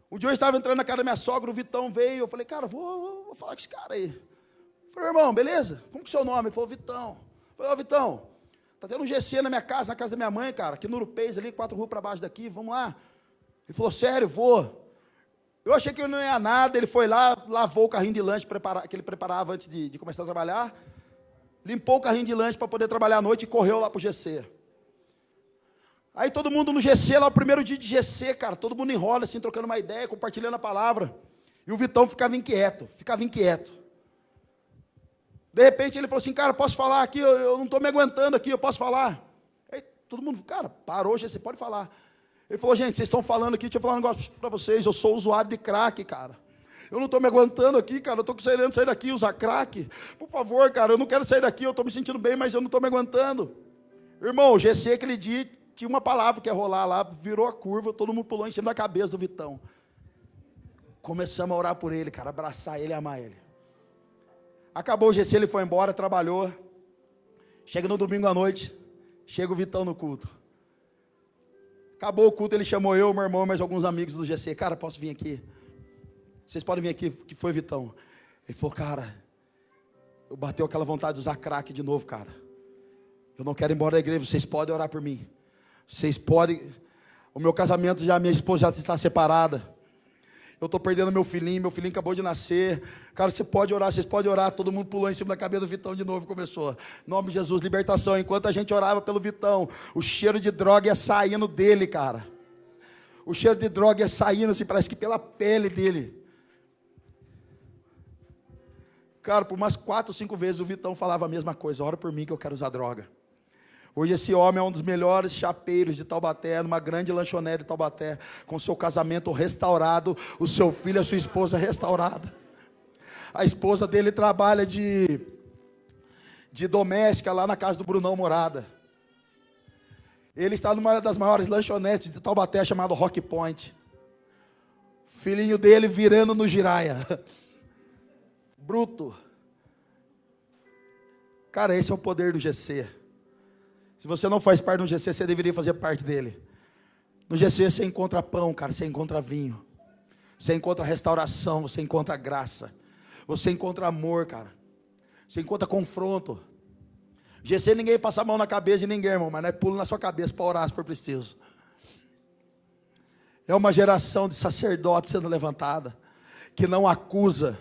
Um dia eu estava entrando na casa da minha sogra, o Vitão veio. Eu falei, cara, vou falar com esse cara aí. Eu falei, irmão, beleza? Como que é o seu nome? Ele falou, Vitão. Eu falei, ó, Vitão, tá tendo um GC na minha casa, na casa da minha mãe, cara, aqui no Urupês, ali, 4 ruas para baixo daqui, vamos lá. Ele falou, sério, vou. Eu achei que ele não ia nada, ele foi lá, lavou o carrinho de lanche que ele preparava antes de começar a trabalhar, limpou o carrinho de lanche para poder trabalhar à noite e correu lá para o GC. Aí todo mundo no GC, lá o primeiro dia de GC, cara, todo mundo enrola assim, trocando uma ideia, compartilhando a palavra. E o Vitão ficava inquieto. De repente ele falou assim, cara, posso falar aqui, eu não estou me aguentando aqui, eu posso falar? Aí todo mundo, cara, parou, GC, pode falar. Ele falou, gente, vocês estão falando aqui, deixa eu falar um negócio para vocês, eu sou usuário de crack, cara. Eu não estou me aguentando aqui, cara. Eu estou querendo sair daqui, usar crack. Por favor, cara, eu não quero sair daqui. Eu estou me sentindo bem, mas eu não estou me aguentando. Irmão, o GC aquele dia tinha uma palavra que ia rolar lá, virou a curva, todo mundo pulou em cima da cabeça do Vitão. Começamos a orar por ele, cara, abraçar ele e amar ele. Acabou o GC, ele foi embora, trabalhou. Chega no domingo à noite, chega o Vitão no culto. Acabou o culto, ele chamou eu, meu irmão, mais alguns amigos do GC. Cara, posso vir aqui? Vocês podem vir aqui, que foi Vitão. Ele falou, cara, eu bateu aquela vontade de usar crack de novo, cara. Eu não quero ir embora da igreja, vocês podem orar por mim. Vocês podem, o meu casamento já, minha esposa já está separada. Eu estou perdendo meu filhinho acabou de nascer. Cara, você pode orar, vocês podem orar. Todo mundo pulou em cima da cabeça do Vitão de novo e começou. Em nome de Jesus, libertação. Enquanto a gente orava pelo Vitão, o cheiro de droga ia saindo dele, cara. O cheiro de droga ia saindo, assim, parece que pela pele dele. Cara, por umas 4 ou 5 vezes o Vitão falava a mesma coisa. Ora por mim que eu quero usar droga. Hoje esse homem é um dos melhores chapeiros de Taubaté, numa grande lanchonete de Taubaté, com seu casamento restaurado, o seu filho e a sua esposa restaurada. A esposa dele trabalha de doméstica lá na casa do Brunão Morada. Ele está numa das maiores lanchonetes de Taubaté, chamado Rock Point. Filhinho dele virando no giraia. Bruto. Cara, esse é o poder do GC. Se você não faz parte do GC, você deveria fazer parte dele. No GC você encontra pão, cara, você encontra vinho. Você encontra restauração, você encontra graça. Você encontra amor, cara. Você encontra confronto. GC ninguém passa a mão na cabeça de ninguém, irmão, mas não é pulo na sua cabeça para orar se for preciso. É uma geração de sacerdotes sendo levantada, que não acusa,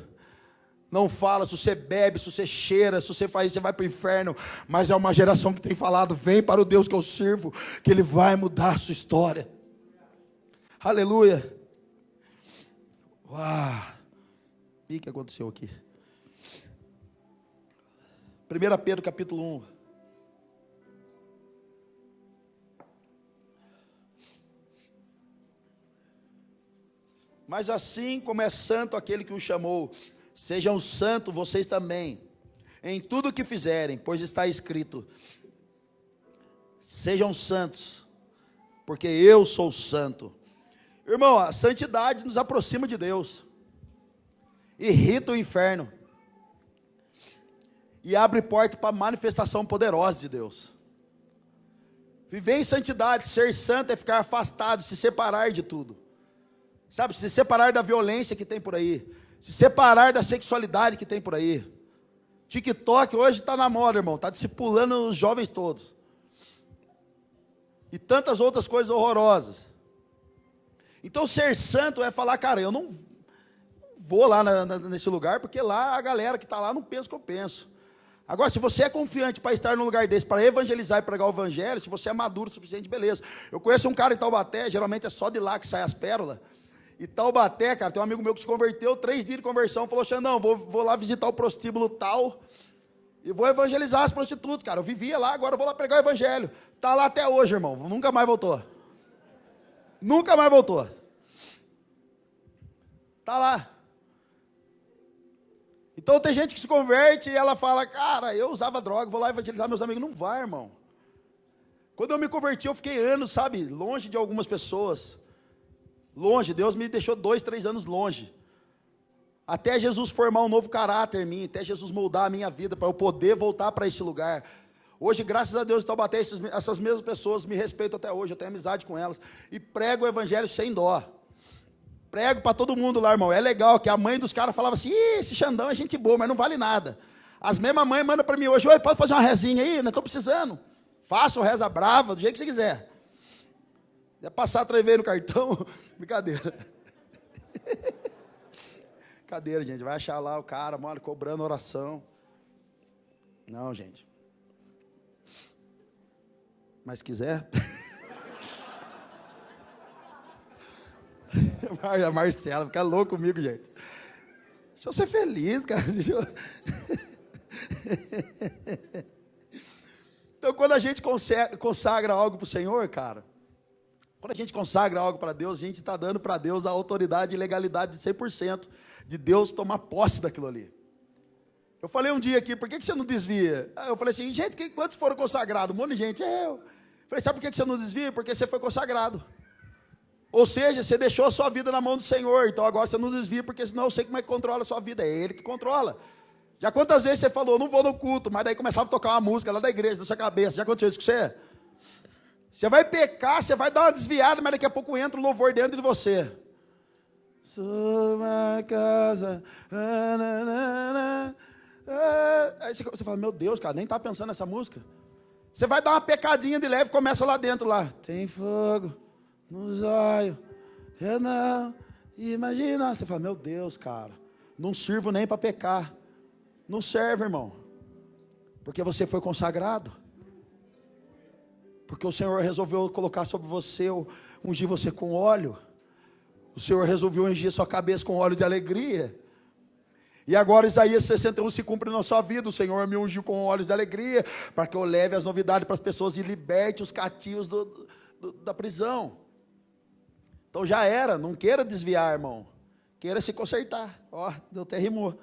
não fala se você bebe, se você cheira, se você faz isso, você vai para o inferno. Mas é uma geração que tem falado, vem para o Deus que eu sirvo, que Ele vai mudar a sua história. Aleluia. Uau. O que aconteceu aqui? 1 Pedro capítulo 1. Mas assim como é santo aquele que o chamou, sejam santos vocês também, em tudo o que fizerem, pois está escrito, sejam santos, porque eu sou santo. Irmão, a santidade nos aproxima de Deus, irrita o inferno, e abre porta para a manifestação poderosa de Deus. Viver em santidade, ser santo é ficar afastado, se separar de tudo. Sabe, se separar da violência que tem por aí, se separar da sexualidade que tem por aí. TikTok hoje está na moda, irmão, está discipulando os jovens todos. E tantas outras coisas horrorosas. Então ser santo é falar, cara, eu não vou lá nesse lugar, porque lá a galera que está lá não pensa o que eu penso. Agora, se você é confiante para estar num lugar desse, para evangelizar e pregar o evangelho, se você é maduro o suficiente, beleza. Eu conheço um cara em Taubaté, geralmente é só de lá que sai as pérolas. E Taubaté, cara, tem um amigo meu que se converteu, 3 dias de conversão, falou, Xandão, vou lá visitar o prostíbulo tal, e vou evangelizar as prostitutas, cara. Eu vivia lá, agora eu vou lá pregar o evangelho. Está lá até hoje, irmão, nunca mais voltou. Nunca mais voltou. Está lá. Então tem gente que se converte e ela fala, cara, eu usava droga, vou lá evangelizar meus amigos. Não vai, irmão. Quando eu me converti, eu fiquei anos, sabe, longe de algumas pessoas. Longe, Deus me deixou 2, 3 anos longe. Até Jesus formar um novo caráter em mim, até Jesus moldar a minha vida, para eu poder voltar para esse lugar. Hoje, graças a Deus, em Taubaté, essas mesmas pessoas me respeitam até hoje, eu tenho amizade com elas. E prego o evangelho sem dó. Prego para todo mundo lá, irmão. É legal que a mãe dos caras falava assim, esse Xandão é gente boa, mas não vale nada. As mesmas mães mandam para mim hoje, oi, pode fazer uma rezinha aí? Não estou precisando. Faça reza brava, do jeito que você quiser. É passar 3 vezes no cartão, brincadeira. Brincadeira, gente, vai achar lá o cara, mano, cobrando oração. Não, gente. Mas se quiser. A Marcela, fica louco comigo, gente. Deixa eu ser feliz, cara. Então, quando a gente consagra algo para o Senhor, cara, quando a gente consagra algo para Deus, a gente está dando para Deus a autoridade e legalidade de 100%. de Deus tomar posse daquilo ali. Eu falei um dia aqui, por que você não desvia? Eu falei assim, gente, quantos foram consagrados? Um monte de gente. Eu falei, sabe por que você não desvia? Porque você foi consagrado. Ou seja, você deixou a sua vida na mão do Senhor, então agora você não desvia, porque senão eu sei como é que controla a sua vida, é Ele que controla. Já quantas vezes você falou, não vou no culto, mas daí começava a tocar uma música lá da igreja, na sua cabeça, já aconteceu isso com você? Você vai pecar, você vai dar uma desviada, mas daqui a pouco entra o louvor dentro de você. Sua casa, aí você fala, meu Deus, cara, nem está pensando nessa música. Você vai dar uma pecadinha de leve, começa lá dentro, lá. Tem fogo nos olhos, eu não imagina. Você fala, meu Deus, cara, não sirvo nem para pecar. Não serve, irmão. Porque você foi consagrado. Porque o Senhor resolveu colocar sobre você, ungir você com óleo. O Senhor resolveu ungir sua cabeça com óleo de alegria. E agora Isaías 61 se cumpre na sua vida. O Senhor me ungiu com óleos de alegria, para que eu leve as novidades para as pessoas e liberte os cativos da prisão. Então já era, não queira desviar, irmão. Queira se consertar. Ó, deu até rimou.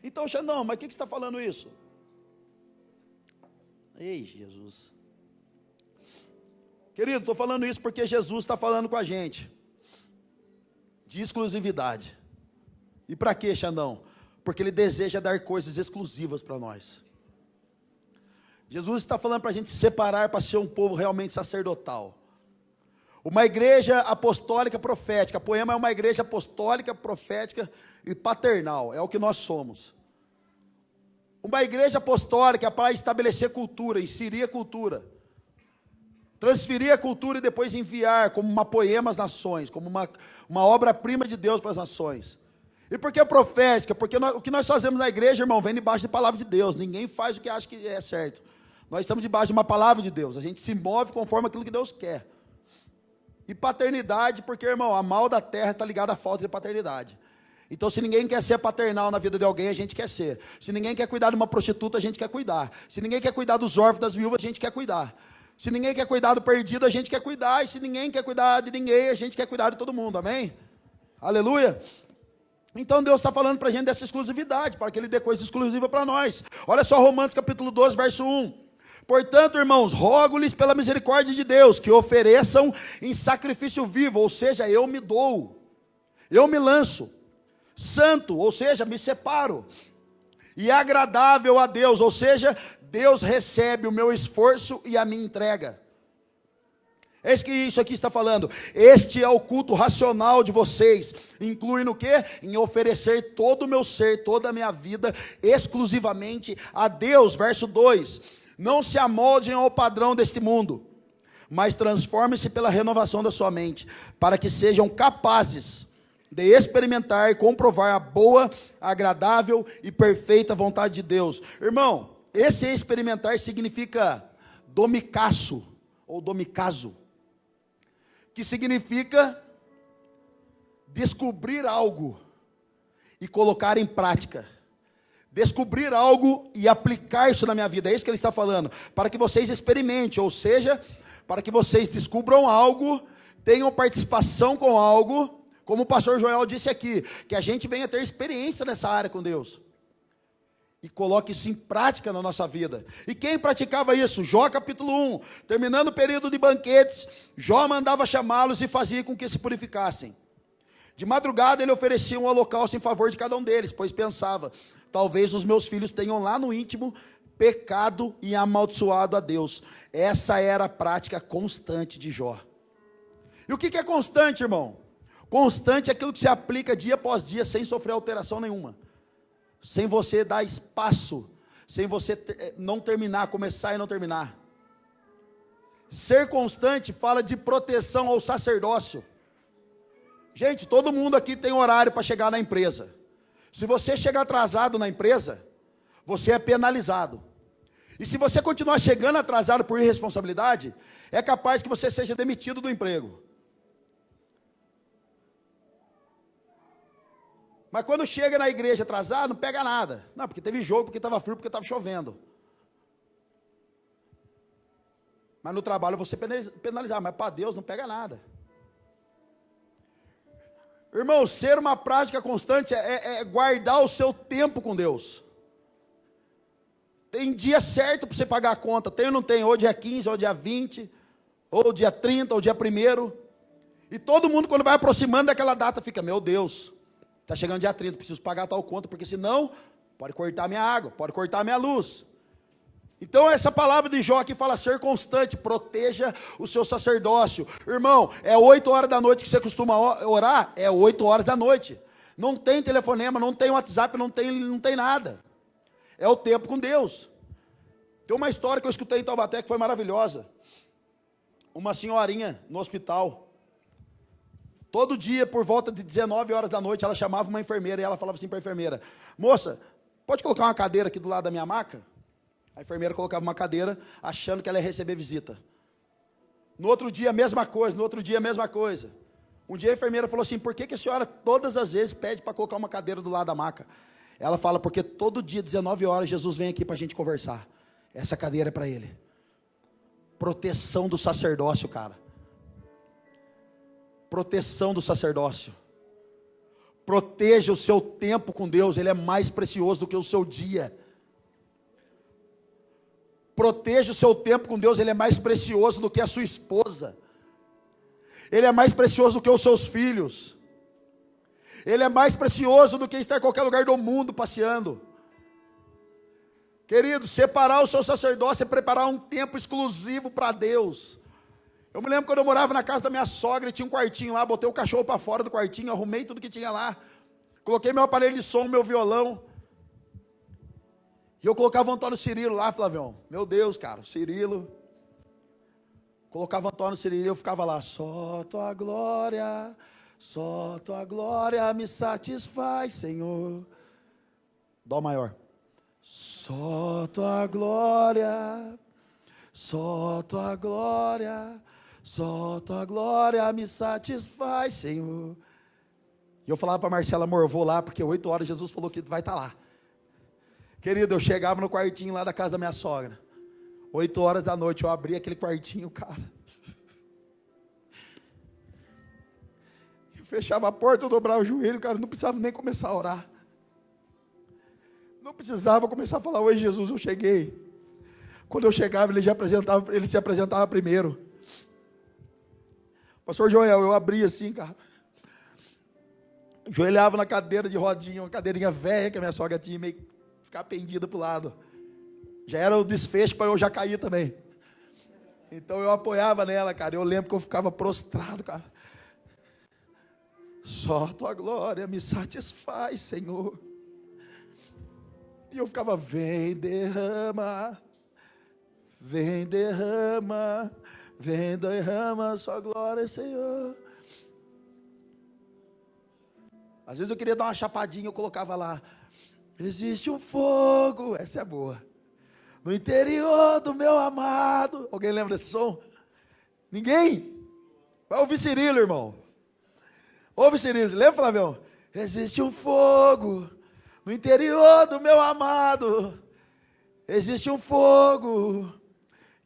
Então, Xandão, mas o que você está falando isso? Ei, Jesus. Querido, estou falando isso porque Jesus está falando com a gente de exclusividade. E para quê, Xandão? Porque Ele deseja dar coisas exclusivas para nós. Jesus está falando para a gente se separar para ser um povo realmente sacerdotal. Uma igreja apostólica profética. Poema é uma igreja apostólica, profética e paternal. É o que nós somos. Uma igreja apostólica é para estabelecer cultura, inserir a cultura. Transferir a cultura e depois enviar como uma poema às nações, como uma obra-prima de Deus para as nações. E por que profética? Porque o que nós fazemos na igreja, irmão, vem debaixo da palavra de Deus. Ninguém faz o que acha que é certo. Nós estamos debaixo de uma palavra de Deus. A gente se move conforme aquilo que Deus quer. E paternidade, porque, irmão, a mal da terra está ligada à falta de paternidade. Então, se ninguém quer ser paternal na vida de alguém, a gente quer ser. Se ninguém quer cuidar de uma prostituta, a gente quer cuidar. Se ninguém quer cuidar dos órfãos, das viúvas, a gente quer cuidar. Se ninguém quer cuidar do perdido, a gente quer cuidar. E se ninguém quer cuidar de ninguém, a gente quer cuidar de todo mundo, amém? Aleluia. Então Deus está falando para a gente dessa exclusividade, para que Ele dê coisa exclusiva para nós. Olha só Romanos capítulo 12, verso 1. Portanto, irmãos, rogo-lhes pela misericórdia de Deus, que ofereçam em sacrifício vivo, ou seja, eu me dou, eu me lanço, santo, ou seja, me separo, e agradável a Deus, ou seja, Deus recebe o meu esforço e a minha entrega. Eis que isso aqui está falando, este é o culto racional de vocês, inclui no quê? Em oferecer todo o meu ser, toda a minha vida, exclusivamente a Deus. Verso 2, não se amoldem ao padrão deste mundo, mas transformem-se pela renovação da sua mente, para que sejam capazes de experimentar e comprovar a boa, agradável e perfeita vontade de Deus. Irmão, esse experimentar significa domicaço, ou domicaso, que significa descobrir algo e colocar em prática. Descobrir algo e aplicar isso na minha vida, é isso que ele está falando, para que vocês experimentem, ou seja, para que vocês descubram algo, tenham participação com algo, como o pastor Joel disse aqui, que a gente venha ter experiência nessa área com Deus, e coloque isso em prática na nossa vida. E quem praticava isso? Jó capítulo 1, terminando o período de banquetes, Jó mandava chamá-los e fazia com que se purificassem. De madrugada ele oferecia um holocausto em favor de cada um deles, pois pensava, talvez os meus filhos tenham lá no íntimo pecado e amaldiçoado a Deus. Essa era a prática constante de Jó. E o que é constante, irmão? Constante é aquilo que se aplica dia após dia, sem sofrer alteração nenhuma. Sem você dar espaço, sem você não terminar, começar e não terminar. Ser constante fala de proteção ao sacerdócio. Gente, todo mundo aqui tem horário para chegar na empresa. Se você chegar atrasado na empresa, você é penalizado. E se você continuar chegando atrasado por irresponsabilidade, é capaz que você seja demitido do emprego. Mas quando chega na igreja atrasado, não pega nada. Não, porque teve jogo, porque estava frio, porque estava chovendo. Mas no trabalho você penalizar, mas para Deus não pega nada. Irmão, ser uma prática constante é guardar o seu tempo com Deus. Tem dia certo para você pagar a conta, tem ou não tem? Ou dia 15, ou dia 20, ou dia 30, ou dia 1º. E todo mundo, quando vai aproximando daquela data, fica, meu Deus, está chegando dia 30, preciso pagar tal conta, porque senão pode cortar minha água, pode cortar minha luz. Então essa palavra de Jó aqui fala ser constante, proteja o seu sacerdócio. Irmão, é 8 horas da noite que você costuma orar? É 8 horas da noite. Não tem telefonema, não tem WhatsApp, não tem nada. É o tempo com Deus. Tem uma história que eu escutei em Taubaté que foi maravilhosa. Uma senhorinha no hospital. Todo dia, por volta de 19 horas da noite, ela chamava uma enfermeira e ela falava assim para a enfermeira: moça, pode colocar uma cadeira aqui do lado da minha maca? A enfermeira colocava uma cadeira, achando que ela ia receber visita. No outro dia, a mesma coisa, no outro dia, a mesma coisa. Um dia a enfermeira falou assim: por que a senhora todas as vezes pede para colocar uma cadeira do lado da maca? Ela fala: porque todo dia, 19 horas, Jesus vem aqui para a gente conversar. Essa cadeira é para ele. Proteção do sacerdócio, cara. Proteção do sacerdócio. Proteja o seu tempo com Deus, ele é mais precioso do que o seu dia. Proteja o seu tempo com Deus, ele é mais precioso do que a sua esposa. Ele é mais precioso do que os seus filhos. Ele é mais precioso do que estar em qualquer lugar do mundo passeando. Querido, separar o seu sacerdócio é preparar um tempo exclusivo para Deus. Eu me lembro quando eu morava na casa da minha sogra, e tinha um quartinho lá, botei o cachorro para fora do quartinho, arrumei tudo que tinha lá. Coloquei meu aparelho de som, meu violão. E eu colocava o Antônio Cirilo lá, Flavião. Meu Deus, cara, o Cirilo. Colocava o Antônio Cirilo e eu ficava lá. Só tua glória me satisfaz, Senhor. Dó maior. Só tua glória me satisfaz, Senhor. E eu falava para Marcela: amor, vou lá, porque 8 horas Jesus falou que vai estar lá. Querido, eu chegava no quartinho lá da casa da minha sogra. 8 horas da noite, eu abria aquele quartinho, cara. Eu fechava a porta, eu dobrava o joelho, cara, não precisava nem começar a orar. Não precisava começar a falar: oi Jesus, eu cheguei. Quando eu chegava, ele se apresentava primeiro. Pastor Joel, eu abria assim, cara. Joelhava na cadeira de rodinha, uma cadeirinha velha que a minha sogra tinha, meio ficar pendida para o lado. Já era o desfecho para eu já cair também. Então eu apoiava nela, cara. Eu lembro que eu ficava prostrado, cara. Só tua glória me satisfaz, Senhor. E eu ficava: vem derrama, sua glória, Senhor. Às vezes eu queria dar uma chapadinha, eu colocava lá: existe um fogo, essa é boa, no interior do meu amado. Alguém lembra desse som? Ninguém? Vai ouvir Cirilo, irmão. Ouve Cirilo, lembra, Flavião? Existe um fogo no interior do meu amado. Existe um fogo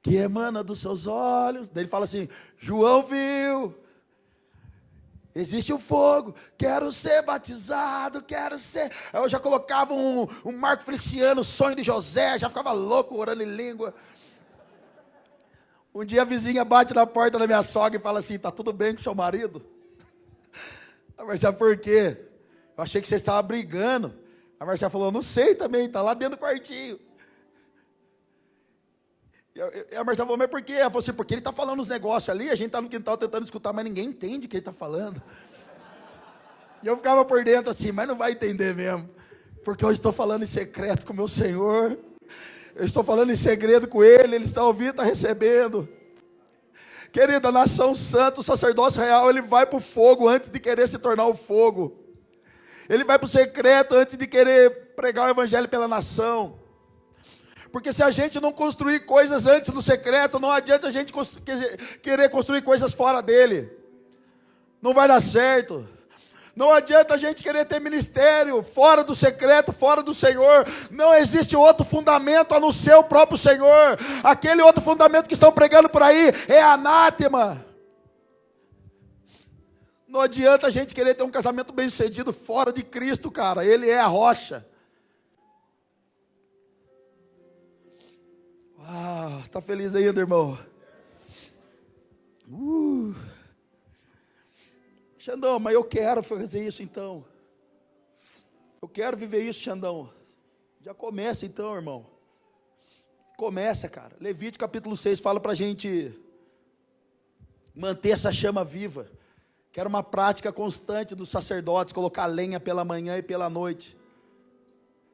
que emana dos seus olhos. Daí ele fala assim: João viu. Existe um fogo, quero ser batizado, quero ser. Eu já colocava um Marco Feliciano, Sonho de José, já ficava louco orando em língua. Um dia a vizinha bate na porta da minha sogra e fala assim: tá tudo bem com seu marido? A Marcela: por quê? Eu achei que você estava brigando. A Marcela falou: não sei também, está lá dentro do quartinho. E a Marcela falou: mas por quê? Ela falou assim: porque ele está falando uns negócios ali, a gente está no quintal tentando escutar, mas ninguém entende o que ele está falando. E eu ficava por dentro assim: mas não vai entender mesmo, porque eu estou falando em secreto com o meu Senhor, eu estou falando em segredo com Ele, Ele está ouvindo, está recebendo. Querida, a nação santa, o sacerdócio real, ele vai para o fogo antes de querer se tornar o fogo. Ele vai para o secreto antes de querer pregar o evangelho pela nação. Porque se a gente não construir coisas antes do secreto, não adianta a gente querer construir coisas fora dele. Não vai dar certo. Não adianta a gente querer ter ministério fora do secreto, fora do Senhor. Não existe outro fundamento a não ser o próprio Senhor. Aquele outro fundamento que estão pregando por aí é anátema. Não adianta a gente querer ter um casamento bem sucedido fora de Cristo, cara. Ele é a rocha. Uau, tá feliz ainda, irmão? Xandão, mas eu quero fazer isso então. Eu quero viver isso, Xandão. Já começa então, irmão. Começa, cara. Levítico capítulo 6 fala pra gente manter essa chama viva. Que era uma prática constante dos sacerdotes, colocar lenha pela manhã e pela noite.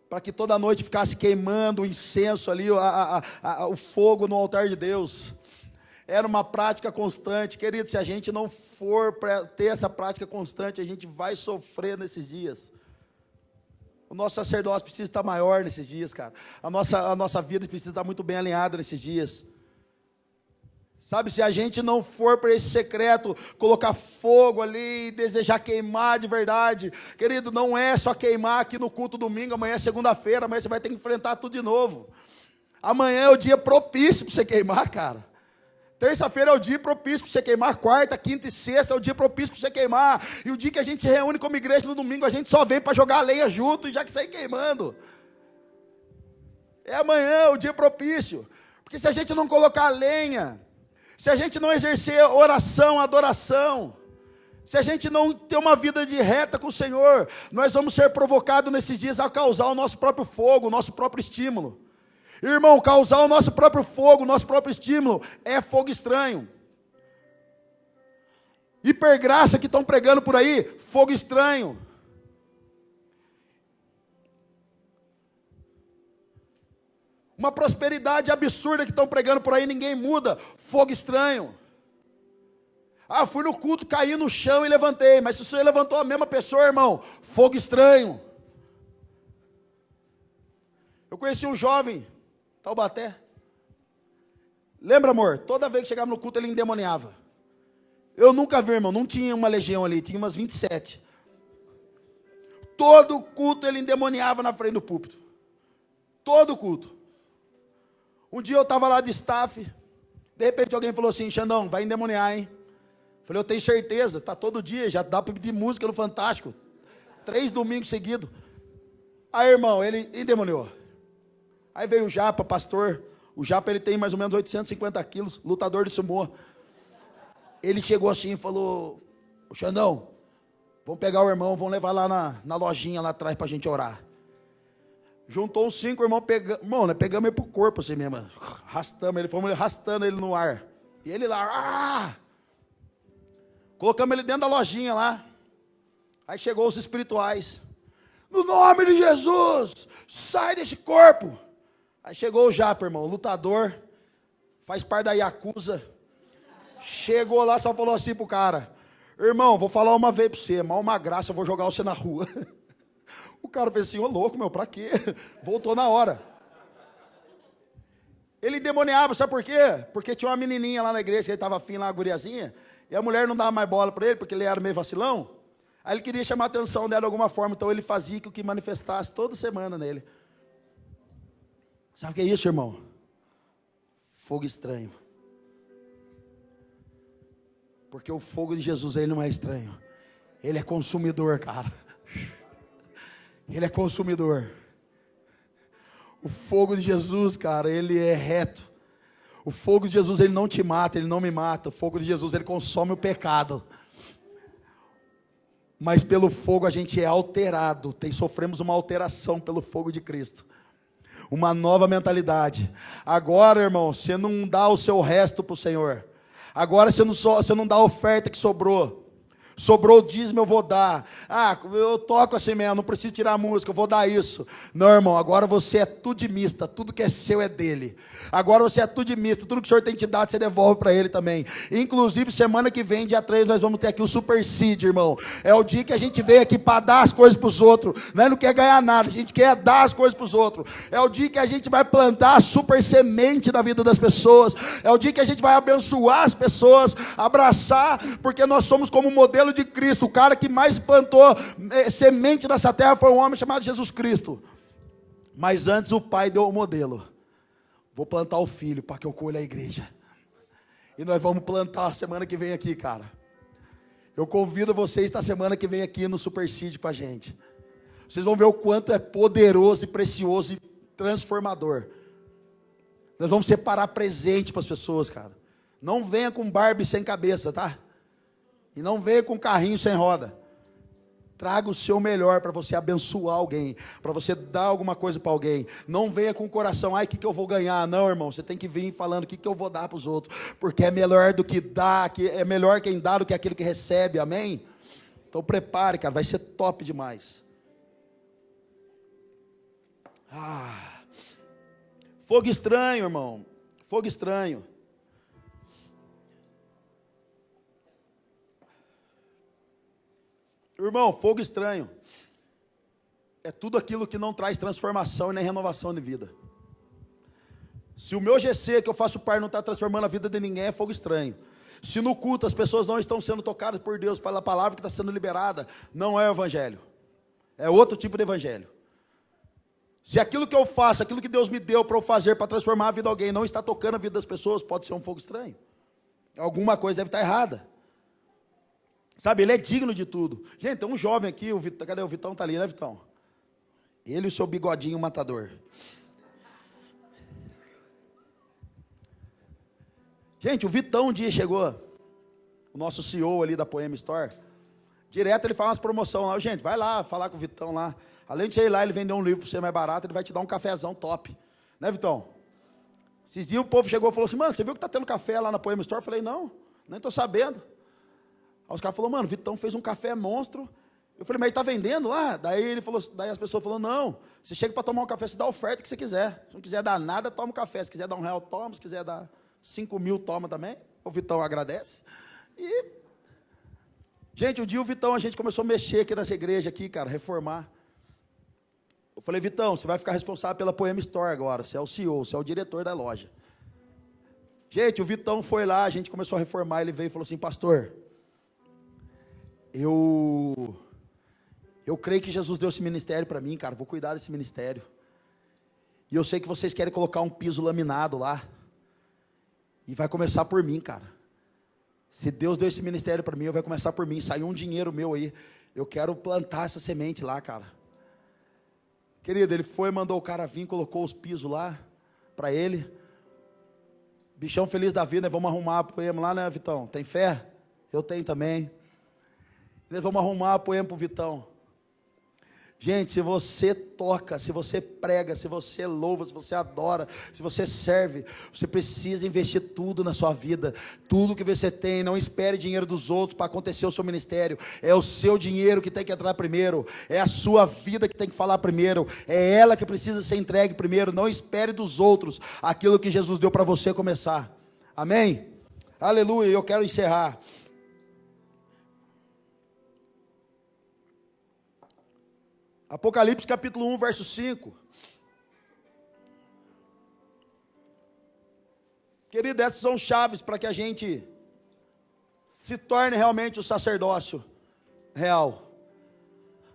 Para que toda noite ficasse queimando o incenso ali, o fogo no altar de Deus. Era uma prática constante. Querido, se a gente não for para ter essa prática constante, a gente vai sofrer nesses dias. O nosso sacerdócio precisa estar maior nesses dias, cara. A nossa vida precisa estar muito bem alinhada nesses dias. Sabe, se a gente não for para esse secreto, colocar fogo ali, desejar queimar de verdade, querido, não é só queimar aqui no culto domingo, amanhã é segunda-feira, amanhã você vai ter que enfrentar tudo de novo. Amanhã é o dia propício para você queimar, cara. Terça-feira é o dia propício para você queimar, quarta, quinta e sexta é o dia propício para você queimar. E o dia que a gente se reúne como igreja no domingo, a gente só vem para jogar a lenha junto e já que sair queimando. É amanhã o dia propício. Porque se a gente não colocar a lenha, se a gente não exercer oração, adoração, se a gente não ter uma vida de reta com o Senhor, nós vamos ser provocados nesses dias a causar o nosso próprio fogo, o nosso próprio estímulo. Irmão, causar o nosso próprio fogo, o nosso próprio estímulo, é fogo estranho. Hipergraça que estão pregando por aí, fogo estranho. Uma prosperidade absurda que estão pregando por aí, ninguém muda, fogo estranho. Ah, fui no culto, caí no chão e levantei, mas se você levantou a mesma pessoa, irmão, fogo estranho. Eu conheci um jovem, Taubaté. Lembra, amor? Toda vez que chegava no culto, ele endemoniava. Eu nunca vi, irmão, não tinha uma legião ali, tinha umas 27. Todo culto ele endemoniava na frente do púlpito. Todo culto. Um dia eu estava lá de staff, de repente alguém falou assim: Xandão, vai endemoniar, hein? Falei, eu tenho certeza, tá todo dia, já dá para pedir música no Fantástico. 3 domingos seguidos. Aí, irmão, ele endemoniou. Aí veio o Japa, pastor. O Japa, ele tem mais ou menos 850 quilos, lutador de sumô. Ele chegou assim e falou: Xandão, vamos pegar o irmão, vamos levar lá na lojinha lá atrás para a gente orar. Juntou uns 5 irmãos, irmão, né, pegamos ele pro corpo assim mesmo, arrastamos ele, fomos arrastando ele no ar. E ele lá, colocamos ele dentro da lojinha lá. Aí chegou os espirituais. No nome de Jesus, sai desse corpo. Aí chegou o Japa, irmão, lutador, faz parte da Yakuza. Chegou lá, só falou assim pro cara: irmão, vou falar uma vez pra você, mal uma graça, eu vou jogar você na rua. O cara fez assim: ô louco, meu, pra quê? Voltou na hora. Ele endemoniava, sabe por quê? Porque tinha uma menininha lá na igreja, que ele estava afim lá, a guriazinha, e a mulher não dava mais bola para ele, porque ele era meio vacilão. Aí ele queria chamar a atenção dela de alguma forma, então ele fazia que o que manifestasse toda semana nele. Sabe o que é isso, irmão? Fogo estranho. Porque o fogo de Jesus, ele não é estranho. Ele é consumidor, cara. Ele é consumidor. O fogo de Jesus, cara, ele é reto. O fogo de Jesus, ele não te mata, ele não me mata. O fogo de Jesus, ele consome o pecado. Mas pelo fogo a gente é alterado. Sofremos uma alteração pelo fogo de Cristo. Uma nova mentalidade. Agora, irmão, você não dá o seu resto para o Senhor. Agora você não dá a oferta que sobrou. Sobrou o dízimo, eu vou dar. Ah, eu toco assim mesmo, não preciso tirar a música, eu vou dar isso. Não, irmão, agora você é tudimista, tudo que é seu é dele. Agora você é tudimista, tudo que o Senhor tem te dado, você devolve para ele também. Inclusive, semana que vem, dia 3, nós vamos ter aqui o Super Seed, irmão. É o dia que a gente veio aqui para dar as coisas para os outros. Nós não quer ganhar nada, a gente quer dar as coisas para os outros. É o dia que a gente vai plantar a super semente na vida das pessoas. É o dia que a gente vai abençoar as pessoas, abraçar, porque nós somos como modelo de Cristo. O cara que mais plantou semente nessa terra foi um homem chamado Jesus Cristo. Mas antes o pai deu o modelo. Vou plantar o filho para que eu colhe a igreja. E nós vamos plantar semana que vem aqui, cara. Eu convido vocês esta semana que vem aqui no Super Seed com a gente. Vocês vão ver o quanto é poderoso e precioso e transformador. Nós vamos separar presente para as pessoas, cara. Não venha com Barbie sem cabeça, tá? E não venha com carrinho sem roda. Traga o seu melhor para você abençoar alguém, para você dar alguma coisa para alguém. Não venha com o coração, ai, o que eu vou ganhar? Não, irmão, você tem que vir falando o que eu vou dar para os outros, porque é melhor do que dar, é melhor quem dá do que aquele que recebe, amém? Então prepare, cara, vai ser top demais. Fogo estranho, irmão, fogo estranho. Irmão, fogo estranho é tudo aquilo que não traz transformação e nem renovação de vida. Se o meu GC que eu faço parte não está transformando a vida de ninguém, é fogo estranho. Se no culto as pessoas não estão sendo tocadas por Deus pela palavra que está sendo liberada, não é o evangelho. É outro tipo de evangelho. Se aquilo que eu faço, aquilo que Deus me deu para eu fazer, para transformar a vida de alguém, não está tocando a vida das pessoas, pode ser um fogo estranho. Alguma coisa deve estar errada. Sabe, ele é digno de tudo. Gente, tem um jovem aqui, o Vitão, cadê o Vitão? Está ali, né, Vitão? Ele e o seu bigodinho matador. Gente, o Vitão um dia chegou, o nosso CEO ali da Poema Store, direto ele faz umas promoções lá. Gente, vai lá falar com o Vitão lá. Além de você ir lá, ele vender um livro para você mais barato, ele vai te dar um cafezão top. Né, Vitão? Esses dias o povo chegou e falou assim, mano, você viu que está tendo café lá na Poema Store? Eu falei, não, nem estou sabendo. Aí os caras falaram, mano, o Vitão fez um café monstro. Eu falei, mas ele está vendendo lá? Daí as pessoas falaram, não, você chega para tomar um café, você dá a oferta que você quiser. Se não quiser dar nada, toma um café. Se quiser dar R$1, toma. Se quiser dar 5 mil, toma também. O Vitão agradece. E, gente, um dia o Vitão, a gente começou a mexer aqui nessa igreja aqui, cara, reformar. Eu falei, Vitão, você vai ficar responsável pela Poema Store agora. Você é o CEO, você é o diretor da loja. Gente, o Vitão foi lá, a gente começou a reformar. Ele veio e falou assim, pastor, eu creio que Jesus deu esse ministério para mim, cara, vou cuidar desse ministério. E eu sei que vocês querem colocar um piso laminado lá. E vai começar por mim, cara. Se Deus deu esse ministério para mim, vai começar por mim. Saiu um dinheiro meu aí. Eu quero plantar essa semente lá, cara. Querido, ele foi, mandou o cara vir, colocou os pisos lá para ele. Bichão feliz da vida, né? Vamos arrumar a Poema lá, né, Vitão? Tem fé? Eu tenho também. Nós vamos arrumar a Poema para o Vitão. Gente, se você toca, se você prega, se você louva, se você adora, se você serve, você precisa investir tudo na sua vida, tudo que você tem. Não espere dinheiro dos outros para acontecer o seu ministério. É o seu dinheiro que tem que entrar primeiro, é a sua vida que tem que falar primeiro, é ela que precisa ser entregue primeiro. Não espere dos outros aquilo que Jesus deu para você começar. Amém? Aleluia, eu quero encerrar. Apocalipse capítulo 1, verso 5. Querido, essas são chaves para que a gente se torne realmente o sacerdócio real.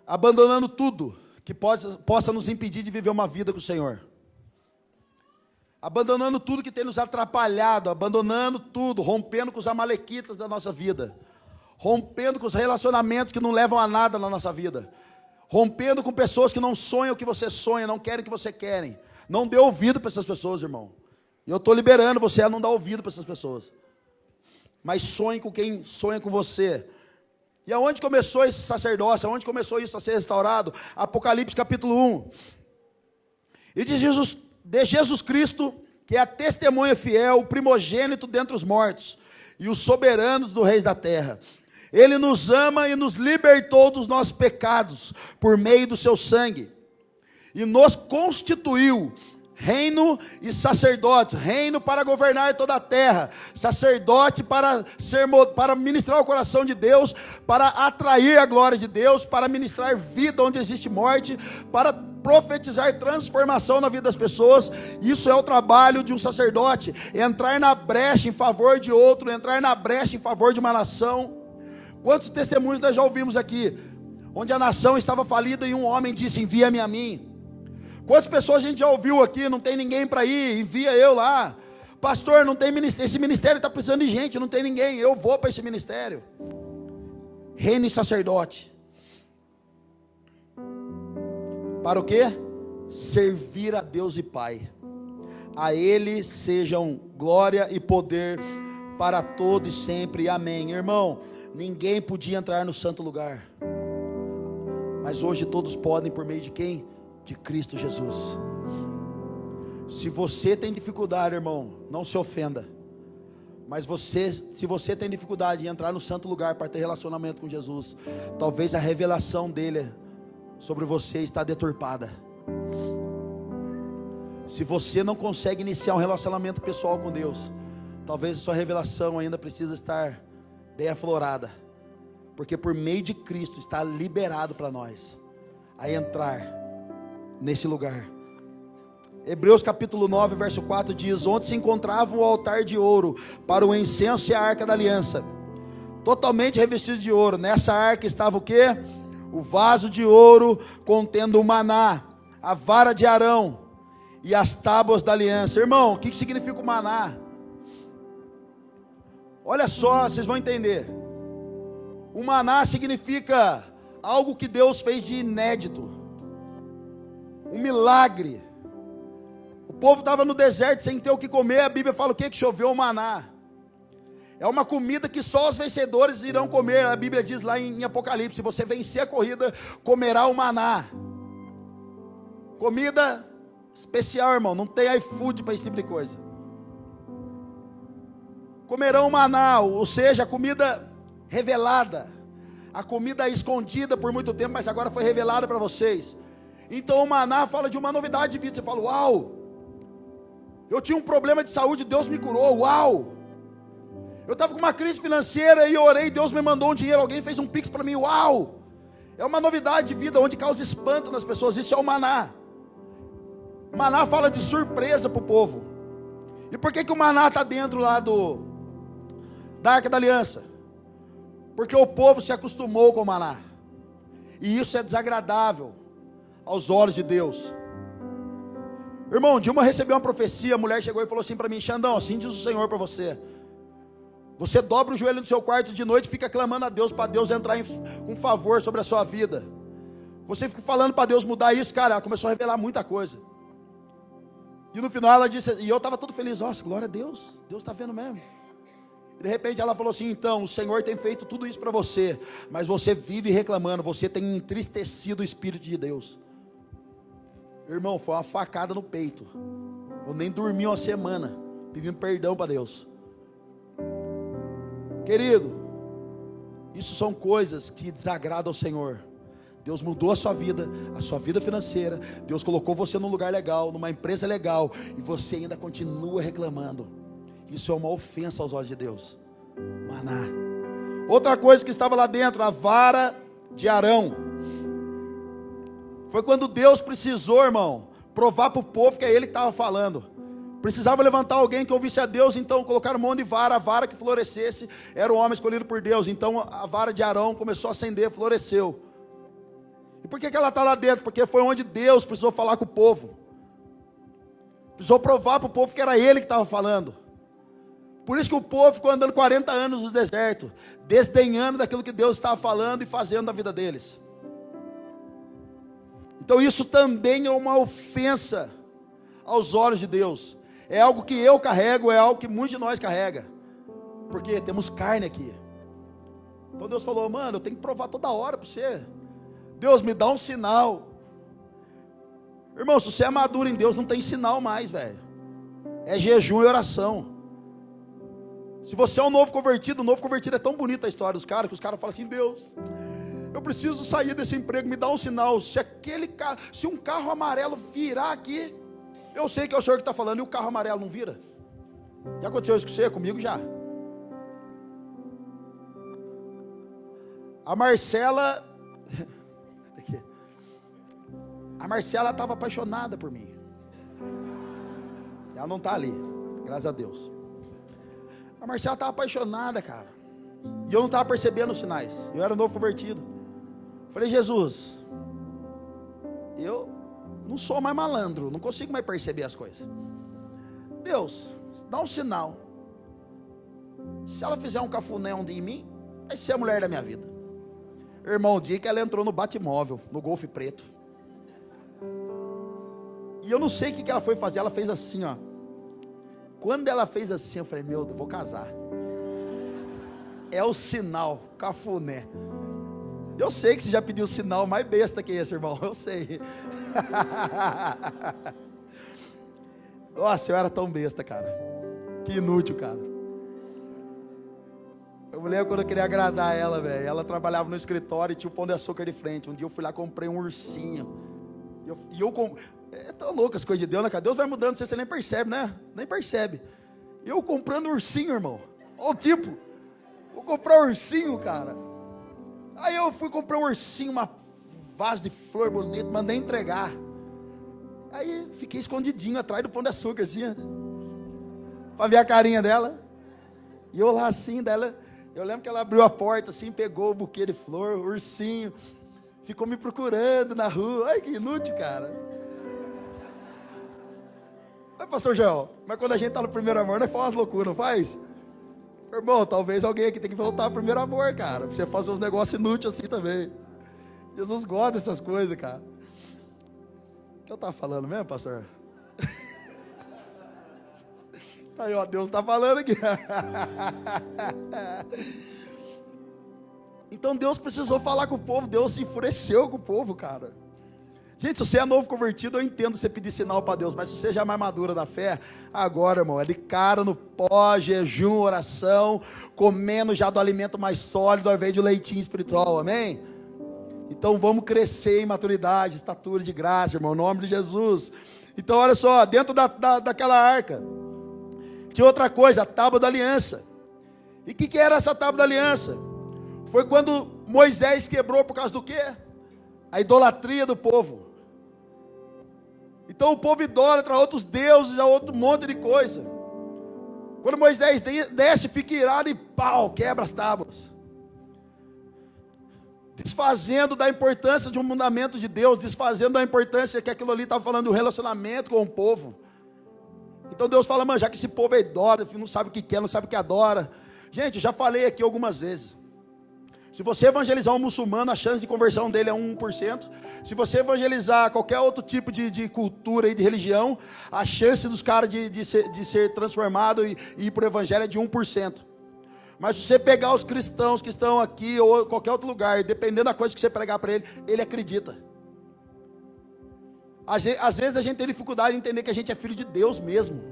Abandonando tudo que possa nos impedir de viver uma vida com o Senhor. Abandonando tudo que tem nos atrapalhado, abandonando tudo, rompendo com os amalequitas da nossa vida. Rompendo com os relacionamentos que não levam a nada na nossa vida. Rompendo com pessoas que não sonham o que você sonha, não querem o que você querem. Não dê ouvido para essas pessoas, irmão. E eu estou liberando você a não dar ouvido para essas pessoas. Mas sonhe com quem sonha com você. E aonde começou esse sacerdócio? Aonde começou isso a ser restaurado? Apocalipse capítulo 1. E de Jesus Cristo, que é a testemunha fiel, o primogênito dentre os mortos, e os soberanos dos reis da terra. Ele nos ama e nos libertou dos nossos pecados, por meio do seu sangue, e nos constituiu reino e sacerdote, reino para governar toda a terra, sacerdote para ministrar o coração de Deus, para atrair a glória de Deus, para ministrar vida onde existe morte, para profetizar transformação na vida das pessoas. Isso é o trabalho de um sacerdote, entrar na brecha em favor de outro, entrar na brecha em favor de uma nação. Quantos testemunhos nós já ouvimos aqui, onde a nação estava falida e um homem disse, envia-me a mim. Quantas pessoas a gente já ouviu aqui, não tem ninguém para ir, envia eu lá. Pastor, não tem ministério, esse ministério está precisando de gente, não tem ninguém, eu vou para esse ministério. reino e sacerdote. Para o quê? Servir a Deus e Pai. A Ele sejam glória e poder para todo e sempre. Amém. Irmão, ninguém podia entrar no santo lugar, mas hoje todos podem, por meio de quem? De Cristo Jesus. Se você tem dificuldade, irmão, não se ofenda. Mas se você tem dificuldade de entrar no santo lugar para ter relacionamento com Jesus, talvez a revelação dele sobre você está deturpada. Se você não consegue iniciar um relacionamento pessoal com Deus, talvez a sua revelação ainda precisa estar bem aflorada, porque por meio de Cristo está liberado para nós a entrar nesse lugar. Hebreus capítulo 9, verso 4 diz: onde se encontrava o altar de ouro para o incenso e a arca da aliança, totalmente revestido de ouro. Nessa arca estava o quê? O vaso de ouro contendo o maná, a vara de Arão e as tábuas da aliança. Irmão, o que significa o maná? Olha só, vocês vão entender. O maná significa algo que Deus fez de inédito, um milagre. O povo estava no deserto sem ter o que comer. A Bíblia fala o que? Que choveu o maná. É uma comida que só os vencedores irão comer. A Bíblia diz lá em Apocalipse: se você vencer a corrida, comerá o maná. Comida especial, irmão. Não tem iFood para esse tipo de coisa. Comerão o maná, ou seja, a comida revelada, a comida escondida por muito tempo, mas agora foi revelada para vocês. Então o maná fala de uma novidade de vida. Você fala: uau, eu tinha um problema de saúde, Deus me curou. Uau, eu estava com uma crise financeira e eu orei, Deus me mandou um dinheiro, alguém fez um pix para mim. Uau, é uma novidade de vida, onde causa espanto nas pessoas. Isso é o maná. O maná fala de surpresa para o povo. E por que o maná está dentro lá da Arca da Aliança? Porque o povo se acostumou com o maná, e isso é desagradável aos olhos de Deus. Irmão, Dilma recebeu uma profecia. A mulher chegou e falou assim para mim: Xandão, assim diz o Senhor para você: você dobra o joelho no seu quarto de noite e fica clamando a Deus, para Deus entrar com favor sobre a sua vida. Você fica falando para Deus mudar isso. Cara, ela começou a revelar muita coisa. E no final ela disse, e eu estava todo feliz: nossa, glória a Deus, Deus está vendo mesmo. De repente ela falou assim: então, o Senhor tem feito tudo isso para você, mas você vive reclamando, você tem entristecido o Espírito de Deus. Irmão, foi uma facada no peito. Eu nem dormi uma semana pedindo perdão para Deus. Querido, isso são coisas que desagradam ao Senhor. Deus mudou a sua vida financeira. Deus colocou você num lugar legal, numa empresa legal, e você ainda continua reclamando. Isso é uma ofensa aos olhos de Deus. Maná. Outra coisa que estava lá dentro, a vara de Arão. Foi quando Deus precisou, irmão, provar para o povo que é Ele que estava falando. Precisava levantar alguém que ouvisse a Deus, então colocaram um monte de vara. A vara que florescesse era o homem escolhido por Deus. Então a vara de Arão começou a acender, floresceu. E por que ela está lá dentro? Porque foi onde Deus precisou falar com o povo. Precisou provar para o povo que era Ele que estava falando. Por isso que o povo ficou andando 40 anos no deserto, desdenhando daquilo que Deus estava falando e fazendo na vida deles. Então isso também é uma ofensa aos olhos de Deus. É algo que eu carrego, é algo que muitos de nós carrega. Porque temos carne aqui. Então Deus falou: mano, eu tenho que provar toda hora para você. Deus, me dá um sinal. Irmão, se você é maduro em Deus, não tem sinal mais, velho. É jejum e oração. Se você é um novo convertido, o novo convertido é tão bonita a história dos caras, que os caras falam assim: Deus, eu preciso sair desse emprego, me dá um sinal. Se um carro amarelo virar aqui, eu sei que é o Senhor que está falando. E o carro amarelo não vira? Já aconteceu isso com você? Comigo já. A Marcela estava apaixonada por mim. Ela não está ali, graças a Deus. A Marcela estava apaixonada, cara. E eu não estava percebendo os sinais. Eu era novo convertido. Falei: Jesus, eu não sou mais malandro, não consigo mais perceber as coisas. Deus, dá um sinal. Se ela fizer um cafuné em mim, vai ser a mulher da minha vida. Irmão, o dia que ela entrou no Batmóvel, no Golfe preto. E eu não sei o que ela foi fazer, ela fez assim, ó. Quando ela fez assim, eu falei, meu Deus, vou casar. É o sinal, cafuné. Eu sei que você já pediu o sinal mais besta que esse, irmão, eu sei. Nossa, eu era tão besta, cara. Que inútil, cara. Eu me lembro quando eu queria agradar ela, velho. Ela trabalhava no escritório e tinha o Pão de Açúcar de frente. Um dia eu fui lá e comprei um ursinho. É tão louco as coisas de Deus, né, cara? Deus vai mudando, você nem percebe, né? Nem percebe. Eu comprando ursinho, irmão. Olha o tipo. Vou comprar um ursinho, cara. Aí eu fui comprar um ursinho, uma vaso de flor bonito, mandei entregar. Aí fiquei escondidinho atrás do Pão de Açúcar, assim, para ver a carinha dela. E eu lá assim, dela. Eu lembro que ela abriu a porta assim, pegou o buquê de flor, o ursinho. Ficou me procurando na rua. Ai, que inútil, cara. Mas, pastor Joel, mas quando a gente está no primeiro amor, nós faz umas loucuras, não faz? Irmão, talvez alguém aqui tenha que voltar ao primeiro amor, cara. Pra você fazer uns negócios inúteis assim também. Jesus gosta dessas coisas, cara. O que eu estava falando mesmo, pastor? Aí, ó, Deus está falando aqui. Então Deus precisou falar com o povo. Deus se enfureceu com o povo, cara. Gente, se você é novo convertido, eu entendo você pedir sinal para Deus. Mas se você já é mais madura da fé, agora, irmão, é de cara no pó, jejum, oração, comendo já do alimento mais sólido, ao invés de leitinho espiritual, amém? Então vamos crescer em maturidade, estatura de graça, irmão, em nome de Jesus. Então olha só, dentro daquela arca, tinha outra coisa, a tábua da aliança. E o que era essa tábua da aliança? Foi quando Moisés quebrou por causa do quê? A idolatria do povo. Então o povo idólatra a outros deuses, a outro monte de coisa. Quando Moisés desce, fica irado e pau, quebra as tábuas. Desfazendo da importância de um mandamento de Deus, desfazendo da importância que aquilo ali estava falando do relacionamento com o povo. Então Deus fala, mano, já que esse povo é idólatra, não sabe o que quer, não sabe o que adora. Gente, eu já falei aqui algumas vezes. Se você evangelizar um muçulmano, a chance de conversão dele é 1%. Se você evangelizar qualquer outro tipo de cultura e de religião, a chance dos caras de ser transformado e ir para o evangelho é de 1%. Mas se você pegar os cristãos que estão aqui ou qualquer outro lugar, dependendo da coisa que você pregar para ele, ele acredita. Às vezes a gente tem dificuldade de entender que a gente é filho de Deus mesmo.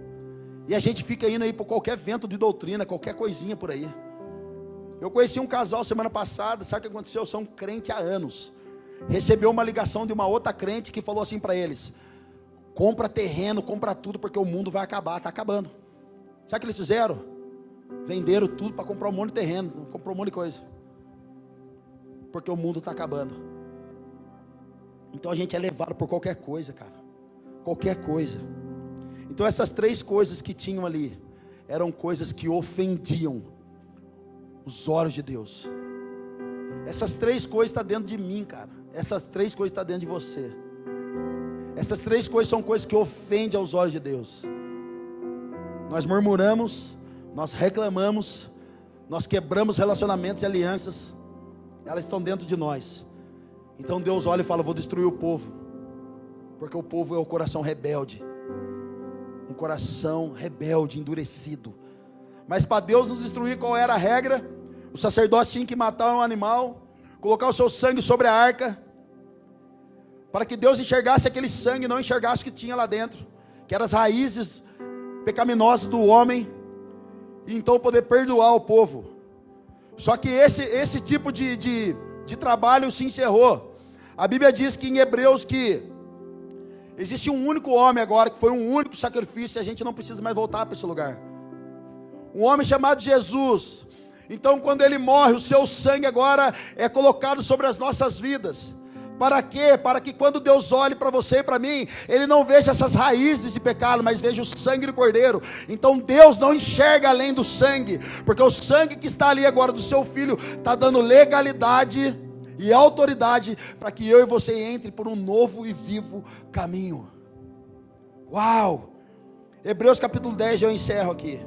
E a gente fica indo aí por qualquer vento de doutrina, qualquer coisinha por aí. Eu conheci um casal semana passada, sabe o que aconteceu? São crente há anos. Recebeu uma ligação de uma outra crente que falou assim para eles: compra terreno, compra tudo, porque o mundo vai acabar, está acabando. Sabe o que eles fizeram? Venderam tudo para comprar um monte de terreno, comprou um monte de coisa. Porque o mundo está acabando. Então a gente é levado por qualquer coisa, cara. Qualquer coisa. Então essas três coisas que tinham ali, eram coisas que ofendiam os olhos de Deus. Essas três coisas estão dentro de mim, cara. Essas três coisas estão dentro de você. Essas três coisas são coisas que ofendem aos olhos de Deus. Nós murmuramos, nós reclamamos, nós quebramos relacionamentos e alianças. Elas estão dentro de nós. Então Deus olha e fala: vou destruir o povo, porque o povo é o coração rebelde. Um coração rebelde, endurecido. Mas para Deus nos destruir, qual era a regra? O sacerdote tinha que matar um animal, colocar o seu sangue sobre a arca, para que Deus enxergasse aquele sangue, não enxergasse o que tinha lá dentro, que eram as raízes pecaminosas do homem, e então poder perdoar o povo. Só que esse tipo de trabalho se encerrou. A Bíblia diz que em Hebreus que existe um único homem agora, que foi um único sacrifício, e a gente não precisa mais voltar para esse lugar. Um homem chamado Jesus. Então quando ele morre, o seu sangue agora é colocado sobre as nossas vidas. Para quê? Para que quando Deus olhe para você e para mim, Ele não veja essas raízes de pecado, mas veja o sangue do Cordeiro. Então Deus não enxerga além do sangue, porque o sangue que está ali agora do seu filho está dando legalidade e autoridade para que eu e você entre por um novo e vivo caminho. Uau! Hebreus capítulo 10, eu encerro aqui.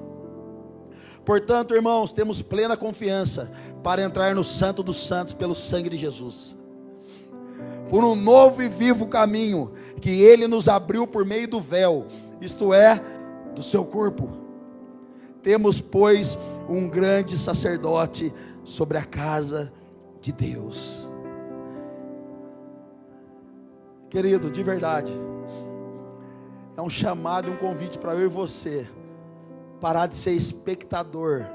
Portanto, irmãos, temos plena confiança para entrar no Santo dos Santos pelo sangue de Jesus, por um novo e vivo caminho que Ele nos abriu por meio do véu, isto é, do seu corpo. Temos, pois, um grande sacerdote sobre a casa de Deus. Querido, de verdade, é um chamado e um convite para eu e você parar de ser espectador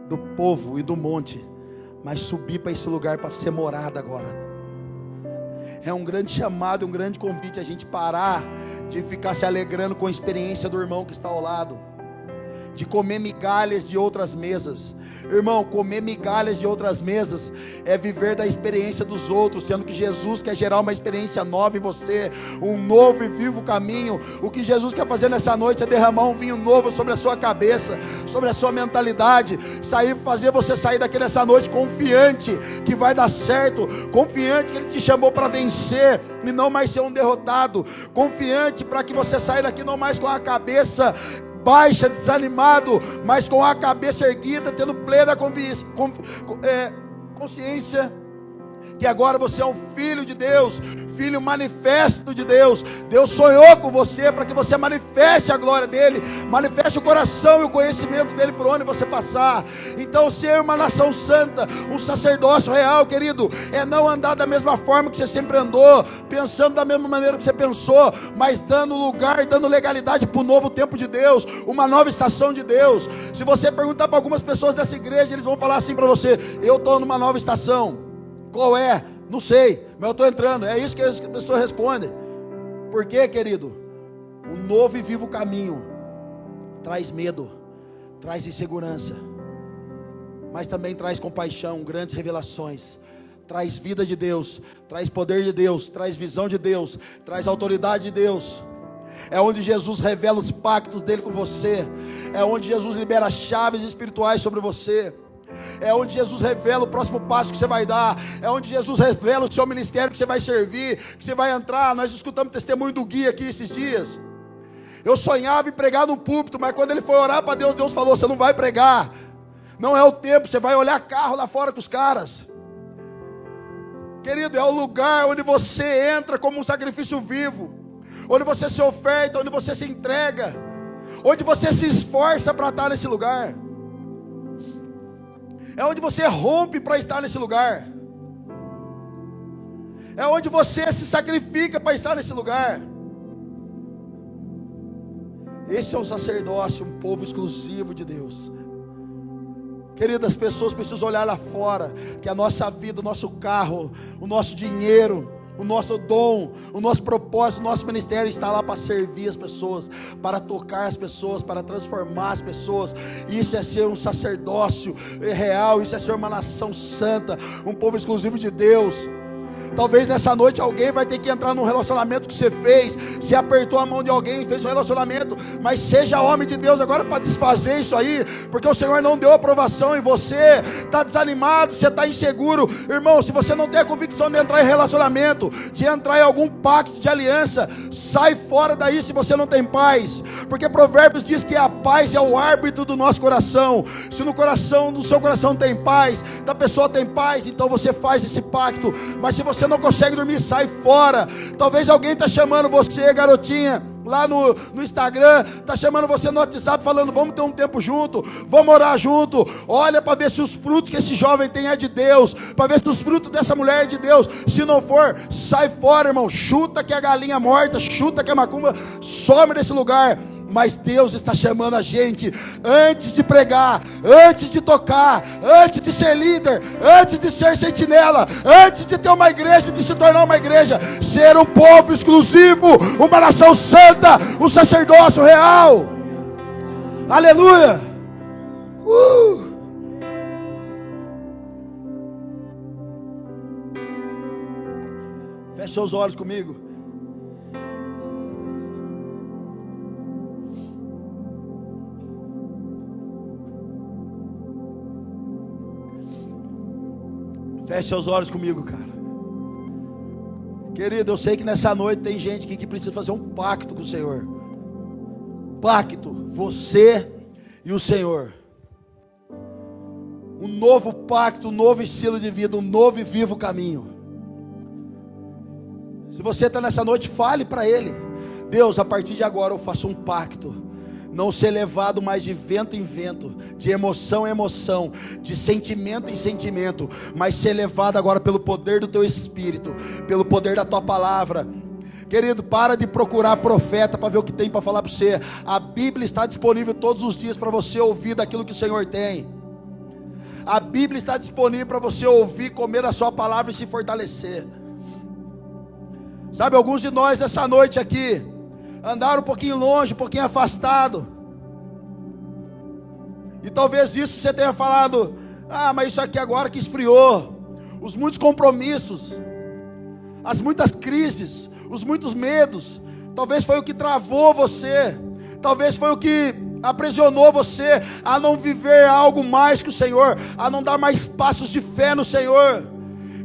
do povo e do monte, mas subir para esse lugar para ser morada agora. É um grande chamado, um grande convite a gente parar de ficar se alegrando com a experiência do irmão que está ao lado, de comer migalhas de outras mesas. Irmão, comer migalhas de outras mesas é viver da experiência dos outros, sendo que Jesus quer gerar uma experiência nova em você, um novo e vivo caminho. O que Jesus quer fazer nessa noite é derramar um vinho novo sobre a sua cabeça, sobre a sua mentalidade, fazer você sair daqui nessa noite confiante que vai dar certo, confiante que Ele te chamou para vencer e não mais ser um derrotado, confiante para que você saia daqui não mais com a cabeça baixa, desanimado, mas com a cabeça erguida, tendo plena consciência que agora você é um filho de Deus, filho manifesto de Deus. Deus sonhou com você para que você manifeste a glória dele, manifeste o coração e o conhecimento dele por onde você passar. Então, ser uma nação santa, um sacerdócio real, querido, é não andar da mesma forma que você sempre andou, pensando da mesma maneira que você pensou, mas dando lugar e dando legalidade para o novo tempo de Deus, uma nova estação de Deus. Se você perguntar para algumas pessoas dessa igreja, eles vão falar assim para você: eu estou numa nova estação. Qual é? Não sei, mas eu estou entrando. É isso que as pessoas respondem. Por quê, querido? Um novo e vivo caminho traz medo, traz insegurança, mas também traz compaixão, grandes revelações, traz vida de Deus, traz poder de Deus, traz visão de Deus, traz autoridade de Deus. É onde Jesus revela os pactos dele com você, é onde Jesus libera chaves espirituais sobre você, é onde Jesus revela o próximo passo que você vai dar, é onde Jesus revela o seu ministério que você vai servir, que você vai entrar. Nós escutamos o testemunho do Gui aqui esses dias. Eu sonhava em pregar no púlpito, mas quando ele foi orar para Deus, Deus falou: você não vai pregar, não é o tempo, você vai olhar carro lá fora com os caras. Querido, é o lugar onde você entra como um sacrifício vivo, onde você se oferta, onde você se entrega, onde você se esforça para estar nesse lugar. É onde você rompe para estar nesse lugar. É onde você se sacrifica para estar nesse lugar. Esse é o sacerdócio, um povo exclusivo de Deus. Querido, as pessoas precisam olhar lá fora, que a nossa vida, o nosso carro, o nosso dinheiro, o nosso dom, o nosso propósito, o nosso ministério está lá para servir as pessoas, para tocar as pessoas, para transformar as pessoas. Isso é ser um sacerdócio real, isso é ser uma nação santa, um povo exclusivo de Deus. Talvez nessa noite alguém vai ter que entrar num relacionamento que você fez, você apertou a mão de alguém, fez um relacionamento, mas seja homem de Deus agora para desfazer isso aí, porque o Senhor não deu aprovação em você, está desanimado, você está inseguro. Irmão, se você não tem a convicção de entrar em relacionamento, de entrar em algum pacto de aliança, sai fora daí se você não tem paz, porque Provérbios diz que a paz é o árbitro do nosso coração. Se no coração, no seu coração tem paz, da pessoa tem paz, então você faz esse pacto. Mas se você não consegue dormir, sai fora. Talvez alguém está chamando você, garotinha, lá no Instagram, está chamando você no WhatsApp, falando: vamos ter um tempo junto, vamos orar junto. Olha para ver se os frutos que esse jovem tem é de Deus, para ver se os frutos dessa mulher é de Deus. Se não for, sai fora, irmão. Chuta que a galinha morta, chuta que a macumba some desse lugar. Mas Deus está chamando a gente, antes de pregar, antes de tocar, antes de ser líder, antes de ser sentinela, antes de ter uma igreja, de se tornar uma igreja, ser um povo exclusivo, uma nação santa, um sacerdócio real. Aleluia. Feche seus olhos comigo. Feche seus olhos comigo, cara. Querido, eu sei que nessa noite tem gente aqui que precisa fazer um pacto com o Senhor. Pacto, você e o Senhor. um novo pacto, um novo estilo de vida, um novo e vivo caminho. Se você está nessa noite, fale para Ele: Deus, a partir de agora eu faço um pacto, não ser levado mais de vento em vento, de emoção em emoção, de sentimento em sentimento, mas ser levado agora pelo poder do Teu Espírito, pelo poder da Tua Palavra. Querido, para de procurar profeta para ver o que tem para falar para você. A Bíblia está disponível todos os dias para você ouvir daquilo que o Senhor tem. A Bíblia está disponível para você ouvir, comer a sua palavra e se fortalecer. Sabe, alguns de nós essa noite aqui andaram um pouquinho longe, um pouquinho afastado. E talvez isso você tenha falado: ah, mas isso aqui agora que esfriou. Os muitos compromissos, as muitas crises, os muitos medos, talvez foi o que travou você. Talvez foi o que aprisionou você a não viver algo mais que o Senhor, a não dar mais passos de fé no Senhor.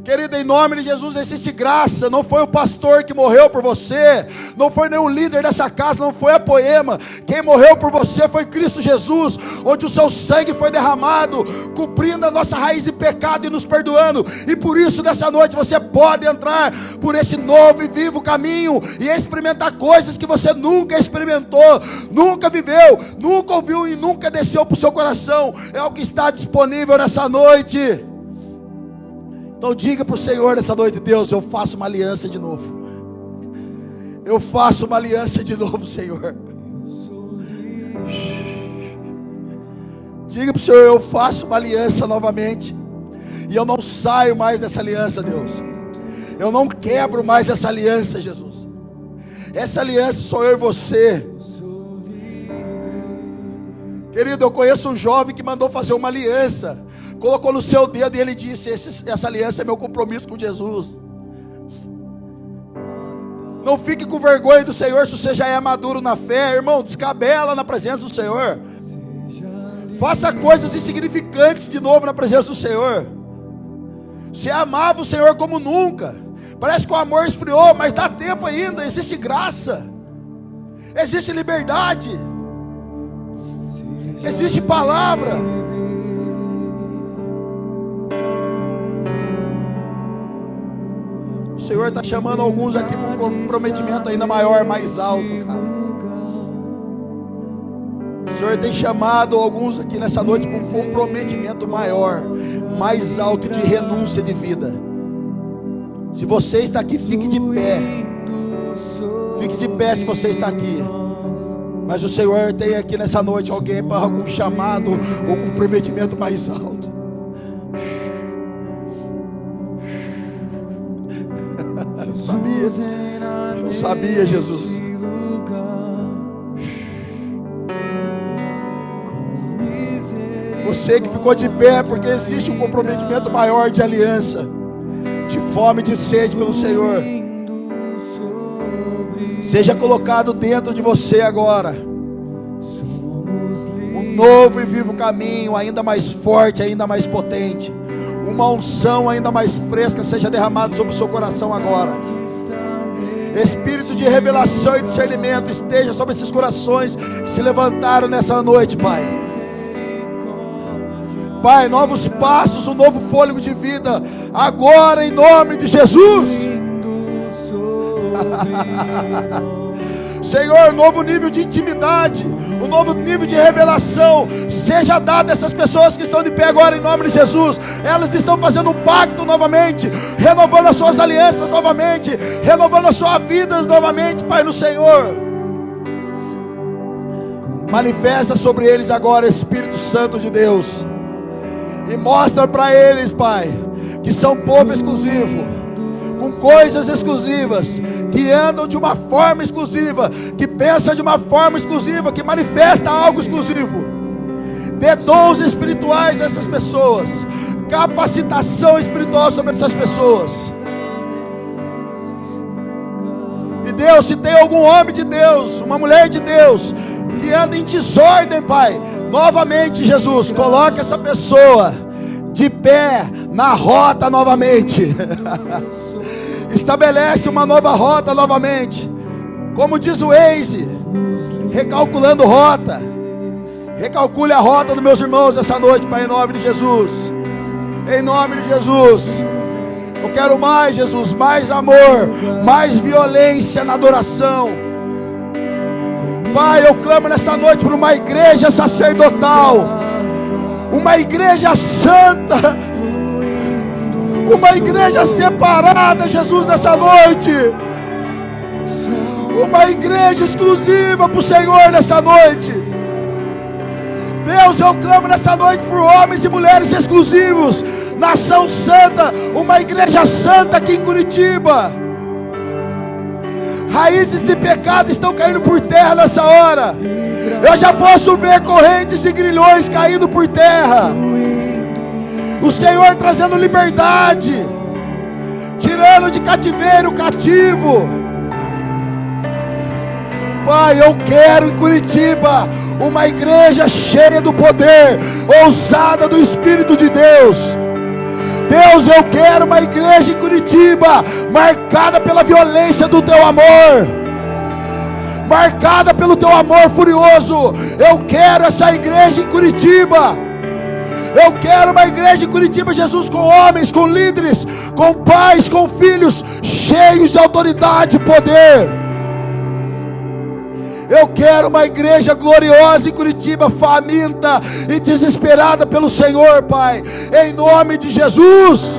Querido, em nome de Jesus, existe graça. Não foi o pastor que morreu por você, não foi nenhum líder dessa casa, não foi a Poema. Quem morreu por você foi Cristo Jesus, onde o seu sangue foi derramado, cobrindo a nossa raiz de pecado e nos perdoando. E por isso nessa noite você pode entrar por esse novo e vivo caminho e experimentar coisas que você nunca experimentou, nunca viveu, nunca ouviu e nunca desceu para o seu coração. É o que está disponível nessa noite. Então diga para o Senhor nessa noite: Deus, eu faço uma aliança de novo. Eu faço uma aliança de novo, Senhor. Diga para o Senhor: eu faço uma aliança novamente. E eu não saio mais dessa aliança, Deus. Eu não quebro mais essa aliança, Jesus. Essa aliança sou eu e você. Querido, eu conheço um jovem que mandou fazer uma aliança, colocou no seu dedo e ele disse: essa aliança é meu compromisso com Jesus. Não fique com vergonha do Senhor se você já é maduro na fé, irmão. Descabela na presença do Senhor. Faça coisas insignificantes de novo na presença do Senhor. Você amava o Senhor como nunca. Parece que o amor esfriou, mas dá tempo ainda. Existe graça, existe liberdade, existe palavra. O Senhor está chamando alguns aqui para um comprometimento ainda maior, mais alto, cara. O Senhor tem chamado alguns aqui nessa noite para um comprometimento maior, mais alto, de renúncia de vida. Se você está aqui, fique de pé. Fique de pé se você está aqui. Mas o Senhor tem aqui nessa noite alguém para algum chamado ou comprometimento mais alto. Eu sabia, Jesus. Você que ficou de pé, porque existe um comprometimento maior de aliança, de fome e de sede pelo Senhor. Seja colocado dentro de você agora um novo e vivo caminho, ainda mais forte, ainda mais potente. Uma unção ainda mais fresca seja derramada sobre o seu coração agora. Espírito de revelação e discernimento esteja sobre esses corações que se levantaram nessa noite, Pai. Pai, novos passos, um novo fôlego de vida agora, em nome de Jesus. Senhor, um novo nível de intimidade, um novo nível de revelação seja dado a essas pessoas que estão de pé agora, em nome de Jesus. Elas estão fazendo um pacto novamente, renovando as suas alianças novamente, renovando as suas vidas novamente, Pai, no Senhor. Manifesta sobre eles agora, Espírito Santo de Deus, e mostra para eles, Pai, que são povo exclusivo, com coisas exclusivas, que andam de uma forma exclusiva, que pensa de uma forma exclusiva, que manifesta algo exclusivo. Dê dons espirituais a essas pessoas, capacitação espiritual sobre essas pessoas. E Deus, se tem algum homem de Deus, uma mulher de Deus, que anda em desordem, Pai, novamente, Jesus, coloque essa pessoa de pé na rota novamente. Estabelece uma nova rota novamente. Como diz o Waze, recalculando rota, Recalcule a rota dos meus irmãos essa noite, Pai, em nome de Jesus. Em nome de Jesus. Eu quero mais, Jesus, mais amor, mais violência na adoração. Pai, eu clamo nessa noite por uma igreja sacerdotal, uma igreja santa, uma igreja separada, Jesus, nessa noite. Uma igreja exclusiva para o Senhor nessa noite. Deus, eu clamo nessa noite por homens e mulheres exclusivos, nação santa, uma igreja santa aqui em Curitiba. Raízes de pecado estão caindo por terra nessa hora. Eu já posso ver correntes e grilhões caindo por terra. O Senhor trazendo liberdade, tirando de cativeiro o cativo. Pai, eu quero em Curitiba uma igreja cheia do poder, ousada do Espírito de Deus. Deus, eu quero uma igreja em Curitiba marcada pela violência do teu amor, marcada pelo teu amor furioso. Eu quero essa igreja em Curitiba. Eu quero uma igreja em Curitiba, Jesus, com homens, com líderes, com pais, com filhos, cheios de autoridade e poder. Eu quero uma igreja gloriosa em Curitiba, faminta e desesperada pelo Senhor, Pai, em nome de Jesus.